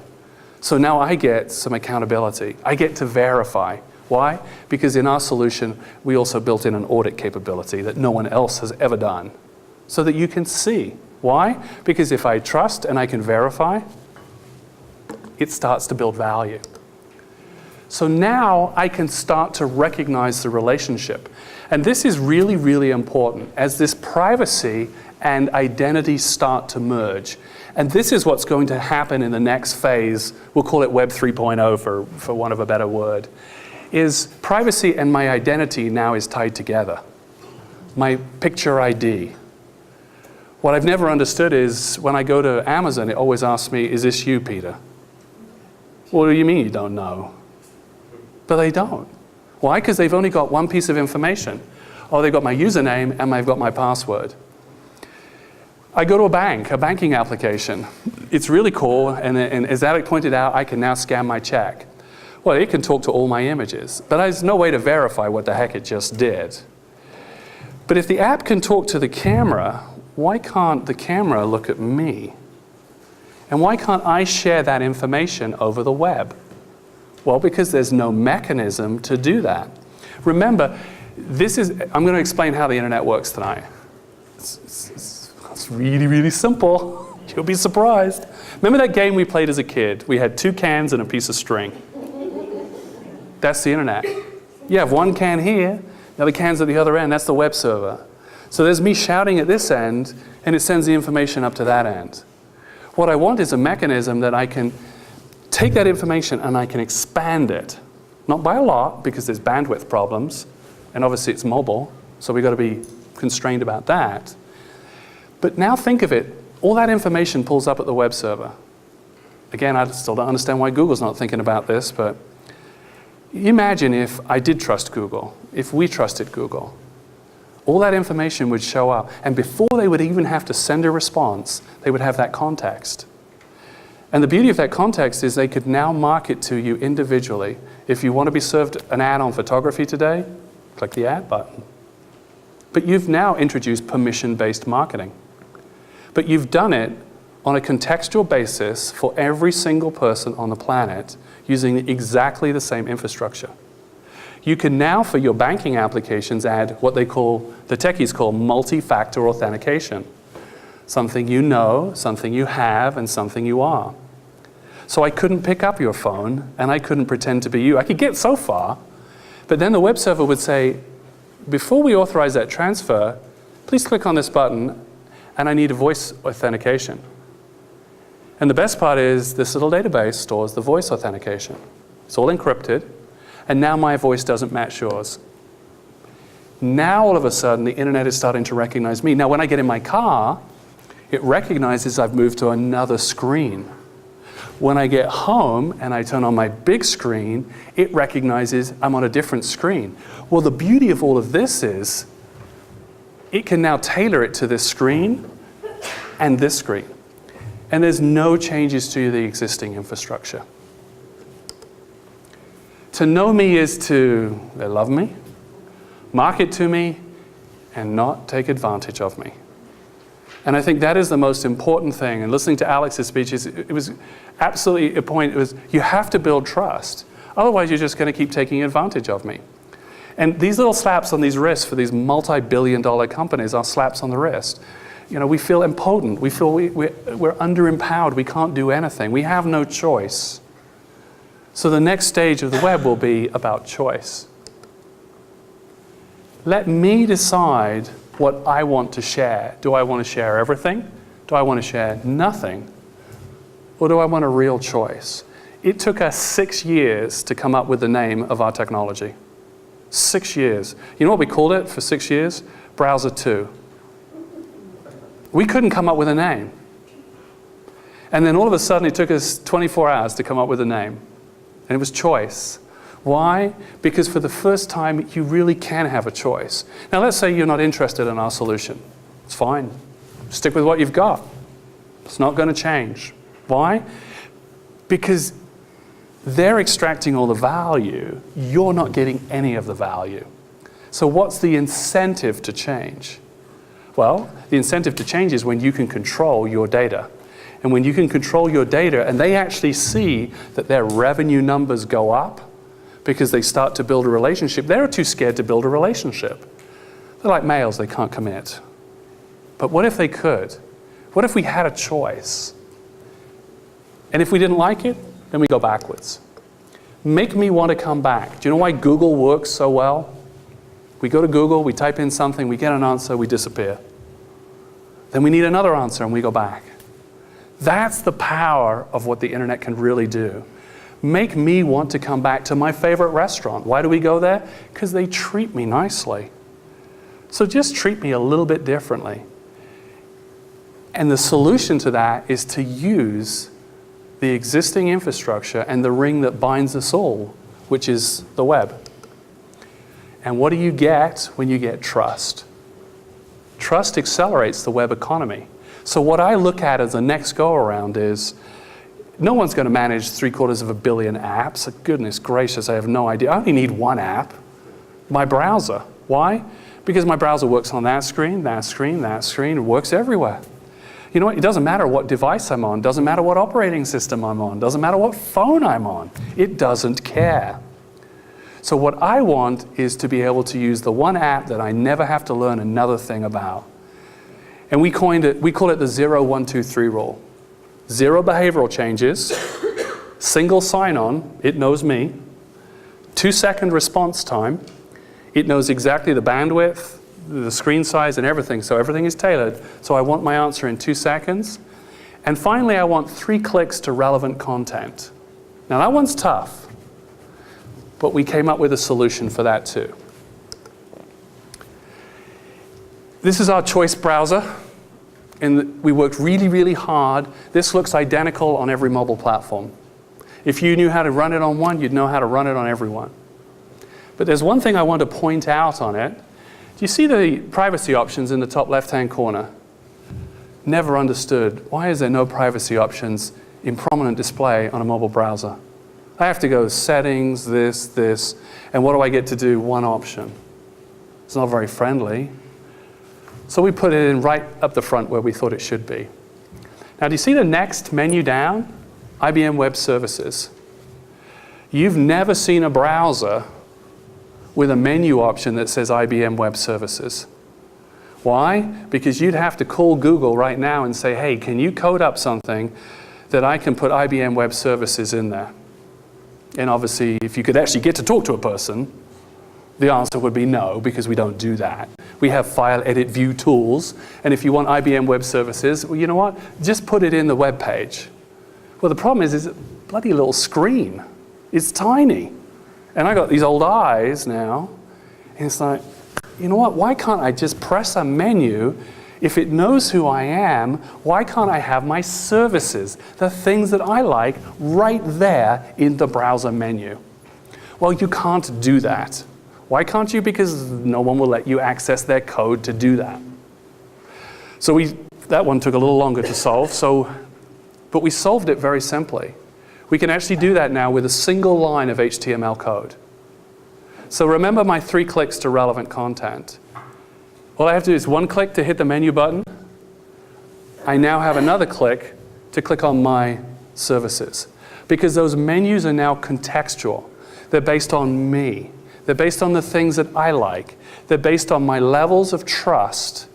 So now I get some accountability. I get to verify. Why? Because in our solution, we also built in an audit capability that no one else has ever done, so that you can see. Why? Because if I trust and I can verify, it starts to build value. So now I can start to recognize the relationship. And this is really, really important as this privacy and identity start to merge. And this is what's going to happen in the next phase. We'll call it Web 3.0 for want of a better word. Is privacy and my identity now is tied together. My picture ID. What I've never understood is when I go to Amazon, it always asks me, is this you, Peter? What do you mean you don't know? But they don't. Why? Because they've only got one piece of information. Oh, they've got my username and they've got my password. I go to a banking application. It's really cool, and as Alec pointed out, I can now scan my check. Well, it can talk to all my images, but there's no way to verify what the heck it just did. But if the app can talk to the camera, why can't the camera look at me? And why can't I share that information over the web? Well, because there's no mechanism to do that. Remember, I'm going to explain how the internet works tonight. It's really, really simple. You'll be surprised. Remember that game we played as a kid? We had 2 cans and a piece of string. That's the internet. You have 1 can here, the other can's at the other end. That's the web server. So there's me shouting at this end, and it sends the information up to that end. What I want is a mechanism that I can take that information and I can expand it. Not by a lot, because there's bandwidth problems, and obviously it's mobile, so we've got to be constrained about that. But now think of it, all that information pulls up at the web server. Again, I still don't understand why Google's not thinking about this, but imagine if I did trust Google, if we trusted Google. All that information would show up, and before they would even have to send a response, they would have that context. And the beauty of that context is they could now market to you individually. If you want to be served an ad on photography today, click the ad button. But you've now introduced permission-based marketing. But you've done it on a contextual basis for every single person on the planet using exactly the same infrastructure. You can now, for your banking applications, add what the techies call multi-factor authentication. Something you know, something you have, and something you are. So I couldn't pick up your phone, and I couldn't pretend to be you. I could get so far, but then the web server would say, before we authorize that transfer, please click on this button, and I need a voice authentication. And the best part is this little database stores the voice authentication. It's all encrypted, and now my voice doesn't match yours. Now all of a sudden the internet is starting to recognize me. Now when I get in my car, it recognizes I've moved to another screen. When I get home and I turn on my big screen, it recognizes I'm on a different screen. Well, the beauty of all of this is it can now tailor it to this screen and this screen. And there's no changes to the existing infrastructure. To know me is to, they love me, market to me, and not take advantage of me. And I think that is the most important thing. And listening to Alex's speeches, it was absolutely a point. It was, you have to build trust. Otherwise, you're just going to keep taking advantage of me. And these little slaps on these wrists for these multi-billion-dollar companies are slaps on the wrist. You know, we feel impotent. We feel we're underempowered. We can't do anything. We have no choice. So the next stage of the web will be about choice. Let me decide what I want to share. Do I want to share everything? Do I want to share nothing? Or do I want a real choice? It took us 6 years to come up with the name of our technology. 6 years. You know what we called it for 6 years? Browser 2. We couldn't come up with a name. And then all of a sudden it took us 24 hours to come up with a name. And it was choice. Why? Because for the first time, you really can have a choice. Now, let's say you're not interested in our solution. It's fine. Stick with what you've got. It's not going to change. Why? Because they're extracting all the value. You're not getting any of the value. So what's the incentive to change? Well, the incentive to change is when you can control your data. And when you can control your data and they actually see that their revenue numbers go up because they start to build a relationship, they're too scared to build a relationship. They're like males, they can't commit. But what if they could? What if we had a choice? And if we didn't like it, then we go backwards. Make me want to come back. Do you know why Google works so well? We go to Google, we type in something, we get an answer, we disappear. Then we need another answer and we go back. That's the power of what the internet can really do. Make me want to come back to my favorite restaurant. Why do we go there? Because they treat me nicely. So just treat me a little bit differently. And the solution to that is to use the existing infrastructure and the ring that binds us all, which is the web. And what do you get when you get trust? Trust accelerates the web economy. So what I look at as the next go-around is, no one's going to manage 750 million apps. Goodness gracious, I have no idea. I only need one app, my browser. Why? Because my browser works on that screen, that screen, that screen. It works everywhere. You know what? It doesn't matter what device I'm on. Doesn't matter what operating system I'm on. Doesn't matter what phone I'm on. It doesn't care. So what I want is to be able to use the one app that I never have to learn another thing about. And we call it the 0, 1, 2, 3 rule. 0 behavioral changes, single sign-on, it knows me, 2-second response time, it knows exactly the bandwidth, the screen size, and everything, so everything is tailored. So I want my answer in 2 seconds. And finally, I want 3 clicks to relevant content. Now that one's tough, but we came up with a solution for that too. This is our choice browser. And we worked really, really hard. This looks identical on every mobile platform. If you knew how to run it on one, you'd know how to run it on every one. But there's one thing I want to point out on it. Do you see the privacy options in the top left-hand corner? Never understood. Why is there no privacy options in prominent display on a mobile browser? I have to go settings, this, and what do I get to do? One option. It's not very friendly. So we put it in right up the front where we thought it should be. Now, do you see the next menu down? IBM Web Services. You've never seen a browser with a menu option that says IBM Web Services. Why? Because you'd have to call Google right now and say, hey, can you code up something that I can put IBM Web Services in there? And obviously, if you could actually get to talk to a person, the answer would be no, because we don't do that. We have file, edit, view tools, and if you want IBM Web Services, well, you know what? Just put it in the web page. Well, the problem is a bloody little screen. It's tiny. And I got these old eyes now, and it's like, you know what, why can't I just press a menu? If it knows who I am, why can't I have my services, the things that I like, right there in the browser menu? Well, you can't do that. Why can't you? Because no one will let you access their code to do that. So that one took a little longer to solve, but we solved it very simply. We can actually do that now with a single line of HTML code. So remember my 3 clicks to relevant content. All I have to do is 1 click to hit the menu button. I now have another click to click on my services. Because those menus are now contextual. They're based on me. They're based on the things that I like. They're based on my levels of trust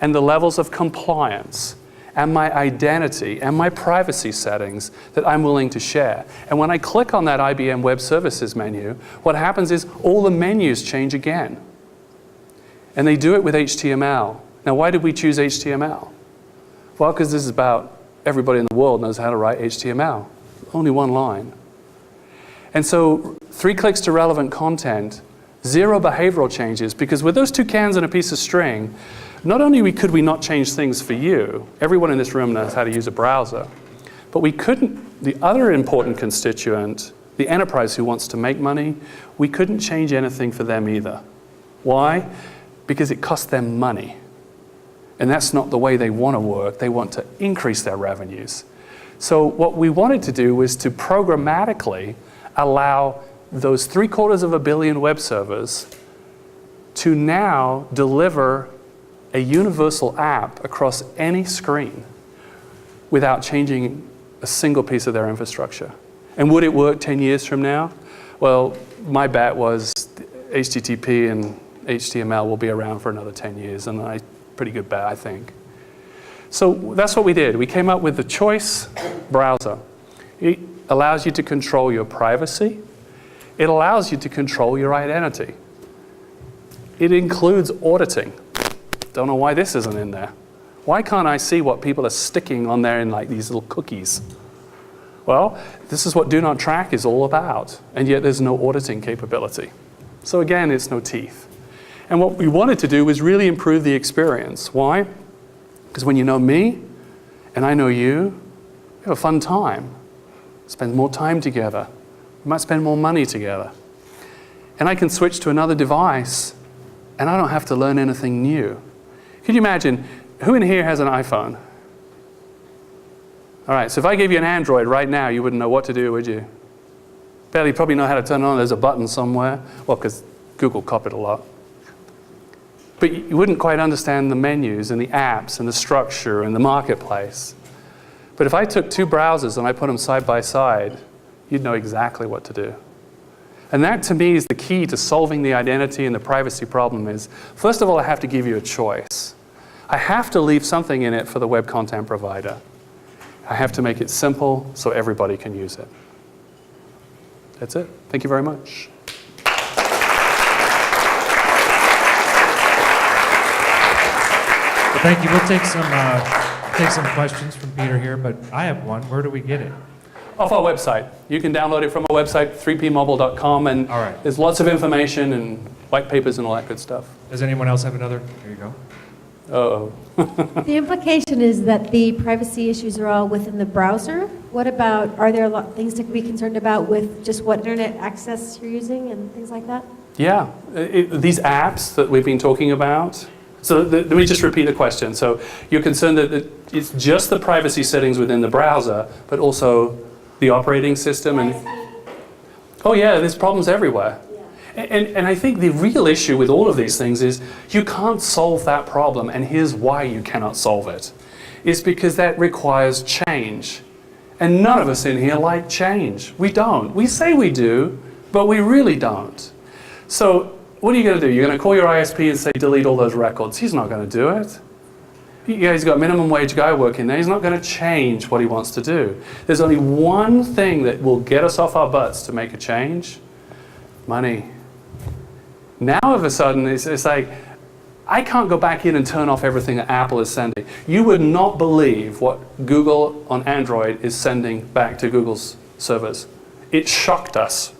and the levels of compliance and my identity and my privacy settings that I'm willing to share. And when I click on that IBM Web Services menu, what happens is all the menus change again. And they do it with HTML. Now, why did we choose HTML? Well, because this is about everybody in the world knows how to write HTML. Only 1 line. And so 3 clicks to relevant content, 0 behavioral changes, because with those 2 cans and a piece of string, not only could we not change things for you, everyone in this room knows how to use a browser, but we couldn't, the other important constituent, the enterprise who wants to make money, we couldn't change anything for them either. Why? Because it cost them money. And that's not the way they want to work. They want to increase their revenues. So what we wanted to do was to programmatically allow those 750 million web servers to now deliver a universal app across any screen without changing a single piece of their infrastructure. And would it work 10 years from now? Well, my bet was HTTP and HTML will be around for another 10 years, and pretty good bet, I think. So that's what we did. We came up with the choice browser. It allows you to control your privacy. It allows you to control your identity. It includes auditing. Don't know why this isn't in there. Why can't I see what people are sticking on there in like these little cookies? Well, this is what Do Not Track is all about, and yet there's no auditing capability. So again, it's no teeth. And what we wanted to do was really improve the experience. Why? Because when you know me, and I know you, we have a fun time. Spend more time together. We might spend more money together. And I can switch to another device, and I don't have to learn anything new. Could you imagine, who in here has an iPhone? All right, so if I gave you an Android right now, you wouldn't know what to do, would you? Barely probably know how to turn it on. There's a button somewhere. Well, because Google copied a lot. But you wouldn't quite understand the menus and the apps and the structure and the marketplace. But if I took 2 browsers and I put them side by side, you'd know exactly what to do. And that, to me, is the key to solving the identity and the privacy problem is, first of all, I have to give you a choice. I have to leave something in it for the web content provider. I have to make it simple so everybody can use it. That's it. Thank you very much. Well, thank you. We'll take some questions from Peter here, but I have one. Where do we get it? Off our website. You can download it from our website, 3pmobile.com, and All right. There's lots of information and white papers and all that good stuff. Does anyone else have another? Here you go. Uh-oh. The implication is that the privacy issues are all within the browser. What about, are there a lot of things to be concerned about with just what internet access you're using and things like that? Yeah, these apps that we've been talking about. So let me just repeat the question. So you're concerned that it's just the privacy settings within the browser, but also the operating system? And oh yeah, there's problems everywhere. And I think the real issue with all of these things is you can't solve that problem, and here's why you cannot solve it. It's because that requires change. And none of us in here like change. We don't. We say we do, but we really don't. So what are you going to do? You're going to call your ISP and say, delete all those records. He's not going to do it. Yeah, he's got minimum wage guy working there. He's not going to change what he wants to do. There's only one thing that will get us off our butts to make a change: money. Now, all of a sudden, it's like, I can't go back in and turn off everything that Apple is sending. You would not believe what Google on Android is sending back to Google's servers. It shocked us.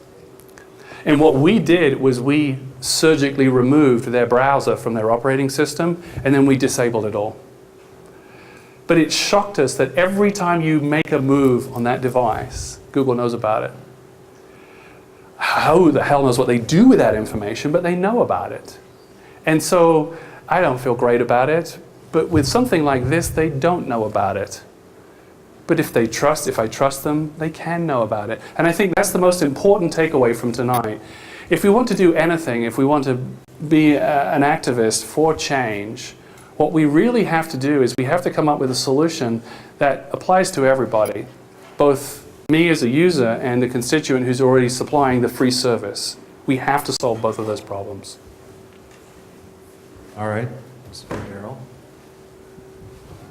And what we did was we surgically removed their browser from their operating system, and then we disabled it all. But it shocked us that every time you make a move on that device, Google knows about it. Who the hell knows what they do with that information, but they know about it. And so I don't feel great about it, but with something like this, they don't know about it. But if I trust them, they can know about it. And I think that's the most important takeaway from tonight. If we want to do anything, if we want to be an activist for change, what we really have to do is we have to come up with a solution that applies to everybody, both me as a user and the constituent who's already supplying the free service. We have to solve both of those problems. All right, Mr. Darrell.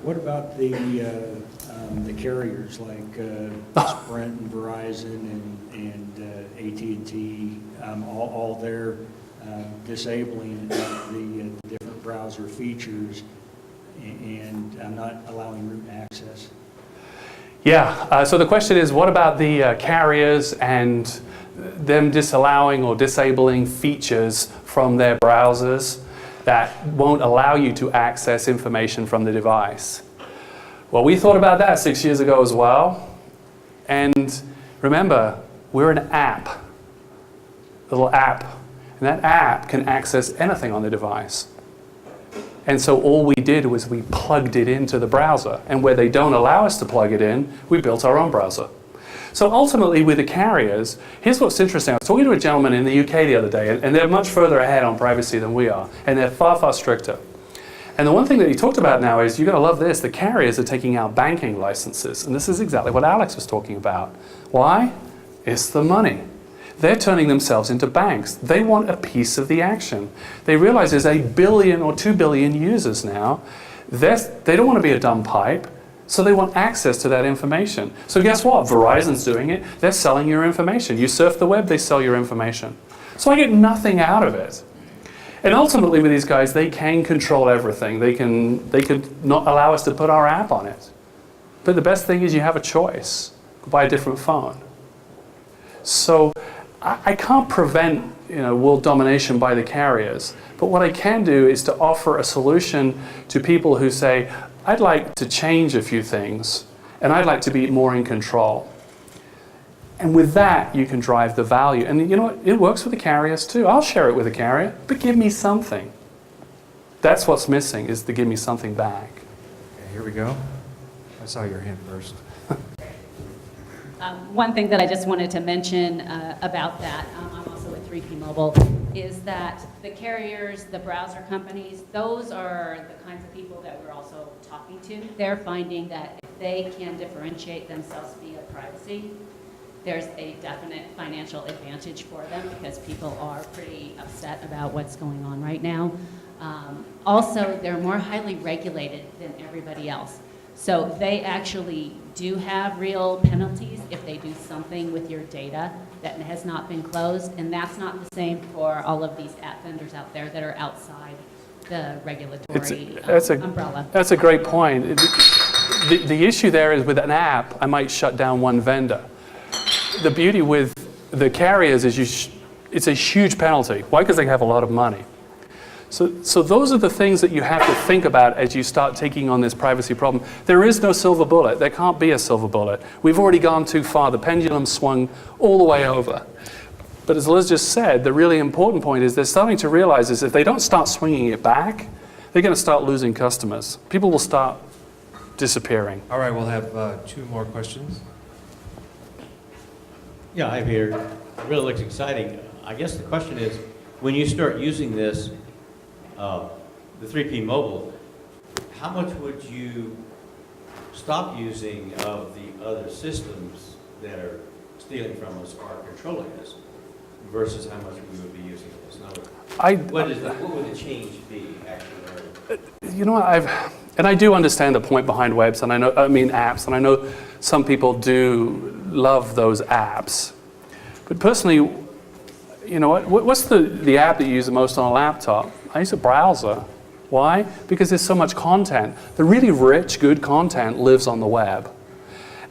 What about the carriers like Sprint and Verizon and AT&T? All they're disabling the different browser features and not allowing root access. Yeah, so the question is, what about the carriers and them disallowing or disabling features from their browsers that won't allow you to access information from the device? Well, we thought about that 6 years ago as well. And remember, we're an app, a little app. And that app can access anything on the device. And so all we did was we plugged it into the browser. And where they don't allow us to plug it in, we built our own browser. So ultimately, with the carriers, here's what's interesting. I was talking to a gentleman in the UK the other day, and they're much further ahead on privacy than we are. And they're far, far stricter. And the one thing that he talked about now is, you're going to love this, the carriers are taking out banking licenses. And this is exactly what Alex was talking about. Why? It's the money. They're turning themselves into banks. They want a piece of the action. They realize there's 1 billion or 2 billion users now. They don't want to be a dumb pipe, so they want access to that information. So guess what? Verizon's doing it. They're selling your information. You surf the web, they sell your information. So I get nothing out of it. And ultimately with these guys, they can control everything. They could not allow us to put our app on it. But the best thing is you have a choice. Buy a different phone. So I can't prevent world domination by the carriers, but what I can do is to offer a solution to people who say, I'd like to change a few things, and I'd like to be more in control. And with that, you can drive the value. And you know what? It works with the carriers too. I'll share it with a carrier, but give me something. That's what's missing, is to give me something back. Okay, here we go. I saw your hand first. One thing that I just wanted to mention about that, I'm also at 3P Mobile, is that the carriers, the browser companies, those are the kinds of people that we're also talking to. They're finding that if they can differentiate themselves via privacy, there's a definite financial advantage for them, because people are pretty upset about what's going on right now. Also, they're more highly regulated than everybody else. So they actually do have real penalties if they do something with your data that has not been closed, and that's not the same for all of these app vendors out there that are outside the regulatory umbrella. That's a great point. The issue there is, with an app, I might shut down one vendor. The beauty with the carriers is it's a huge penalty. Why? Because they have a lot of money. So those are the things that you have to think about as you start taking on this privacy problem. There is no silver bullet. There can't be a silver bullet. We've already gone too far. The pendulum swung all the way over. But as Liz just said, the really important point is they're starting to realize is if they don't start swinging it back, they're going to start losing customers. People will start disappearing. All right, we'll have 2 more questions. Yeah, hi, Peter. It really looks exciting. I guess the question is, when you start using this, the 3P Mobile, how much would you stop using of the other systems that are stealing from us or controlling us, versus how much we would be using this? What would the change be, actually? You know what, and I do understand the point behind webs, and apps, and I know some people do love those apps. But personally, you know what's the app that you use the most on a laptop? I use a browser. Why? Because there's so much content. The really rich, good content lives on the web.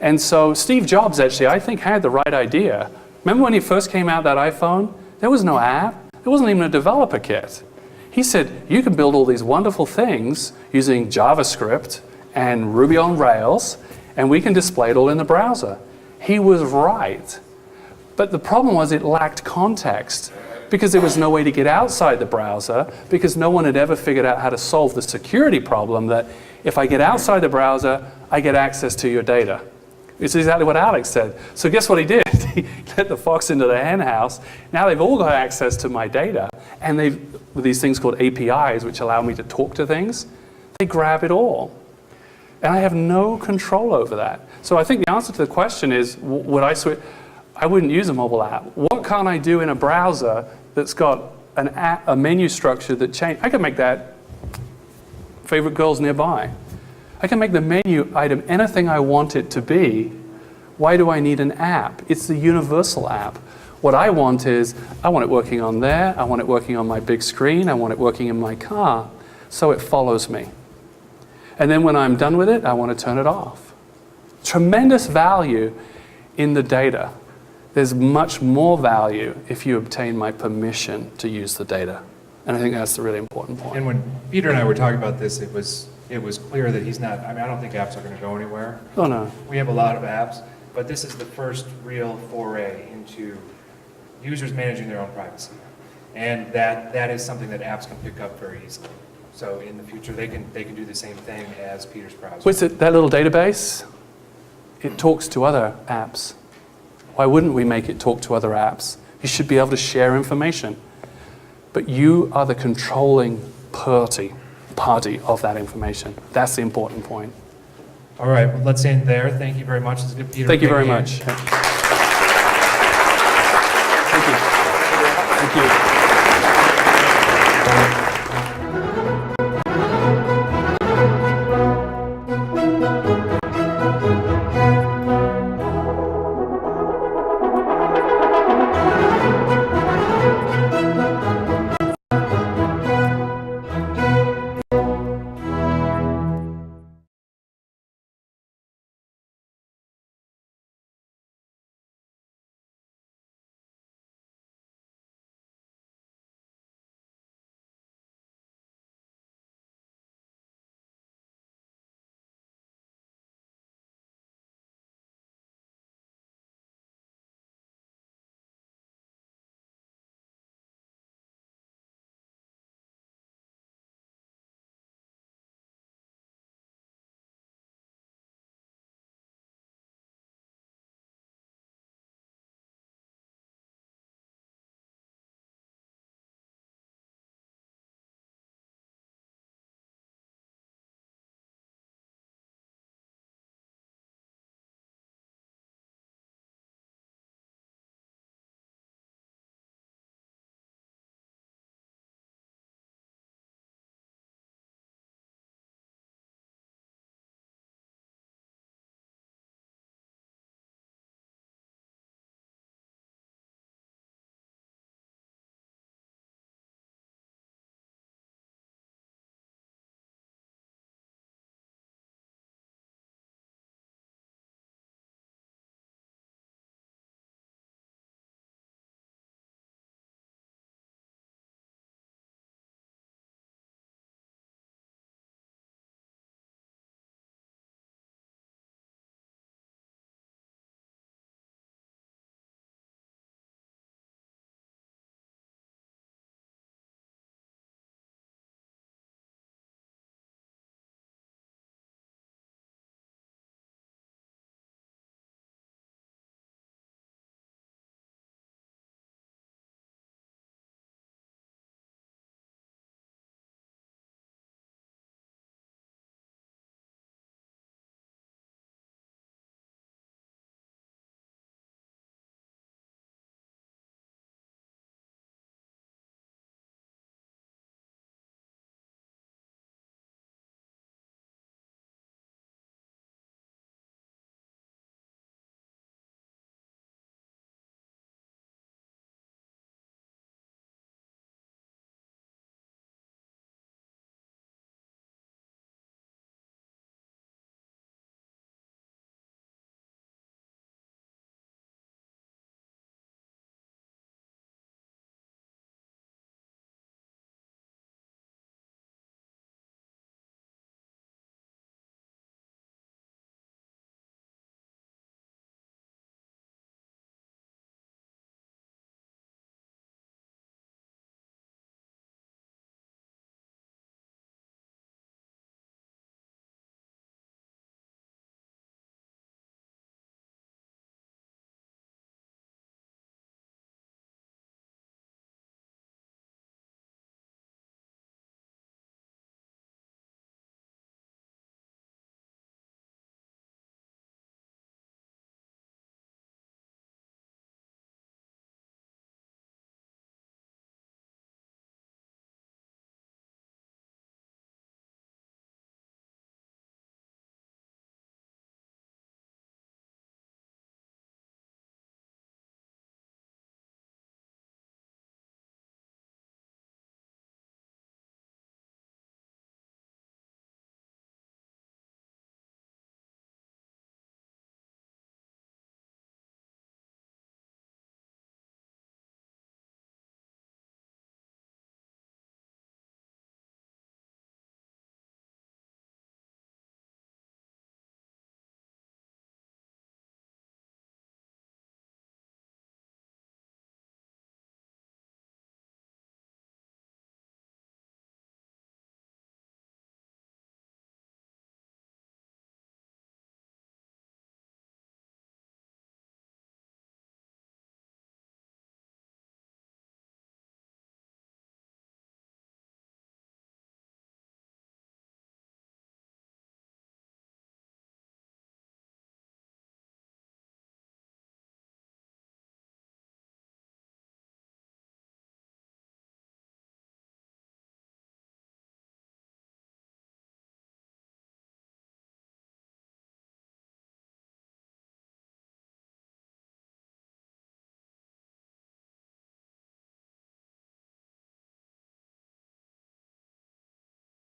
And so Steve Jobs actually, I think, had the right idea. Remember when he first came out that iPhone? There was no app. There wasn't even a developer kit. He said, you can build all these wonderful things using JavaScript and Ruby on Rails, and we can display it all in the browser. He was right. But the problem was it lacked context because there was no way to get outside the browser because no one had ever figured out how to solve the security problem that if I get outside the browser, I get access to your data. It's exactly what Alex said. So guess what he did? He let the fox into the hen house. Now they've all got access to my data. And with these things called APIs, which allow me to talk to things, they grab it all. And I have no control over that. So I think the answer to the question is, would I switch? I wouldn't use a mobile app. What can't I do in a browser that's got a menu structure that changes? I can make that favorite girls nearby. I can make the menu item anything I want it to be. Why do I need an app? It's the universal app. What I want is, I want it working on there, I want it working on my big screen, I want it working in my car, so it follows me. And then when I'm done with it, I want to turn it off. Tremendous value in the data. There's much more value if you obtain my permission to use the data. And I think that's the really important point. And when Peter and I were talking about this, it was clear that he's not, I mean, I don't think apps are going to go anywhere. Oh, no. We have a lot of apps, but this is the first real foray into users managing their own privacy. And that is something that apps can pick up very easily. So in the future, they can do the same thing as Peter's browser. What's it, that little database? It talks to other apps. Why wouldn't we make it talk to other apps? You should be able to share information. But you are the controlling party of that information. That's the important point. All right, well, let's end there. Thank you very much. Let's get Peter. Thank you very much.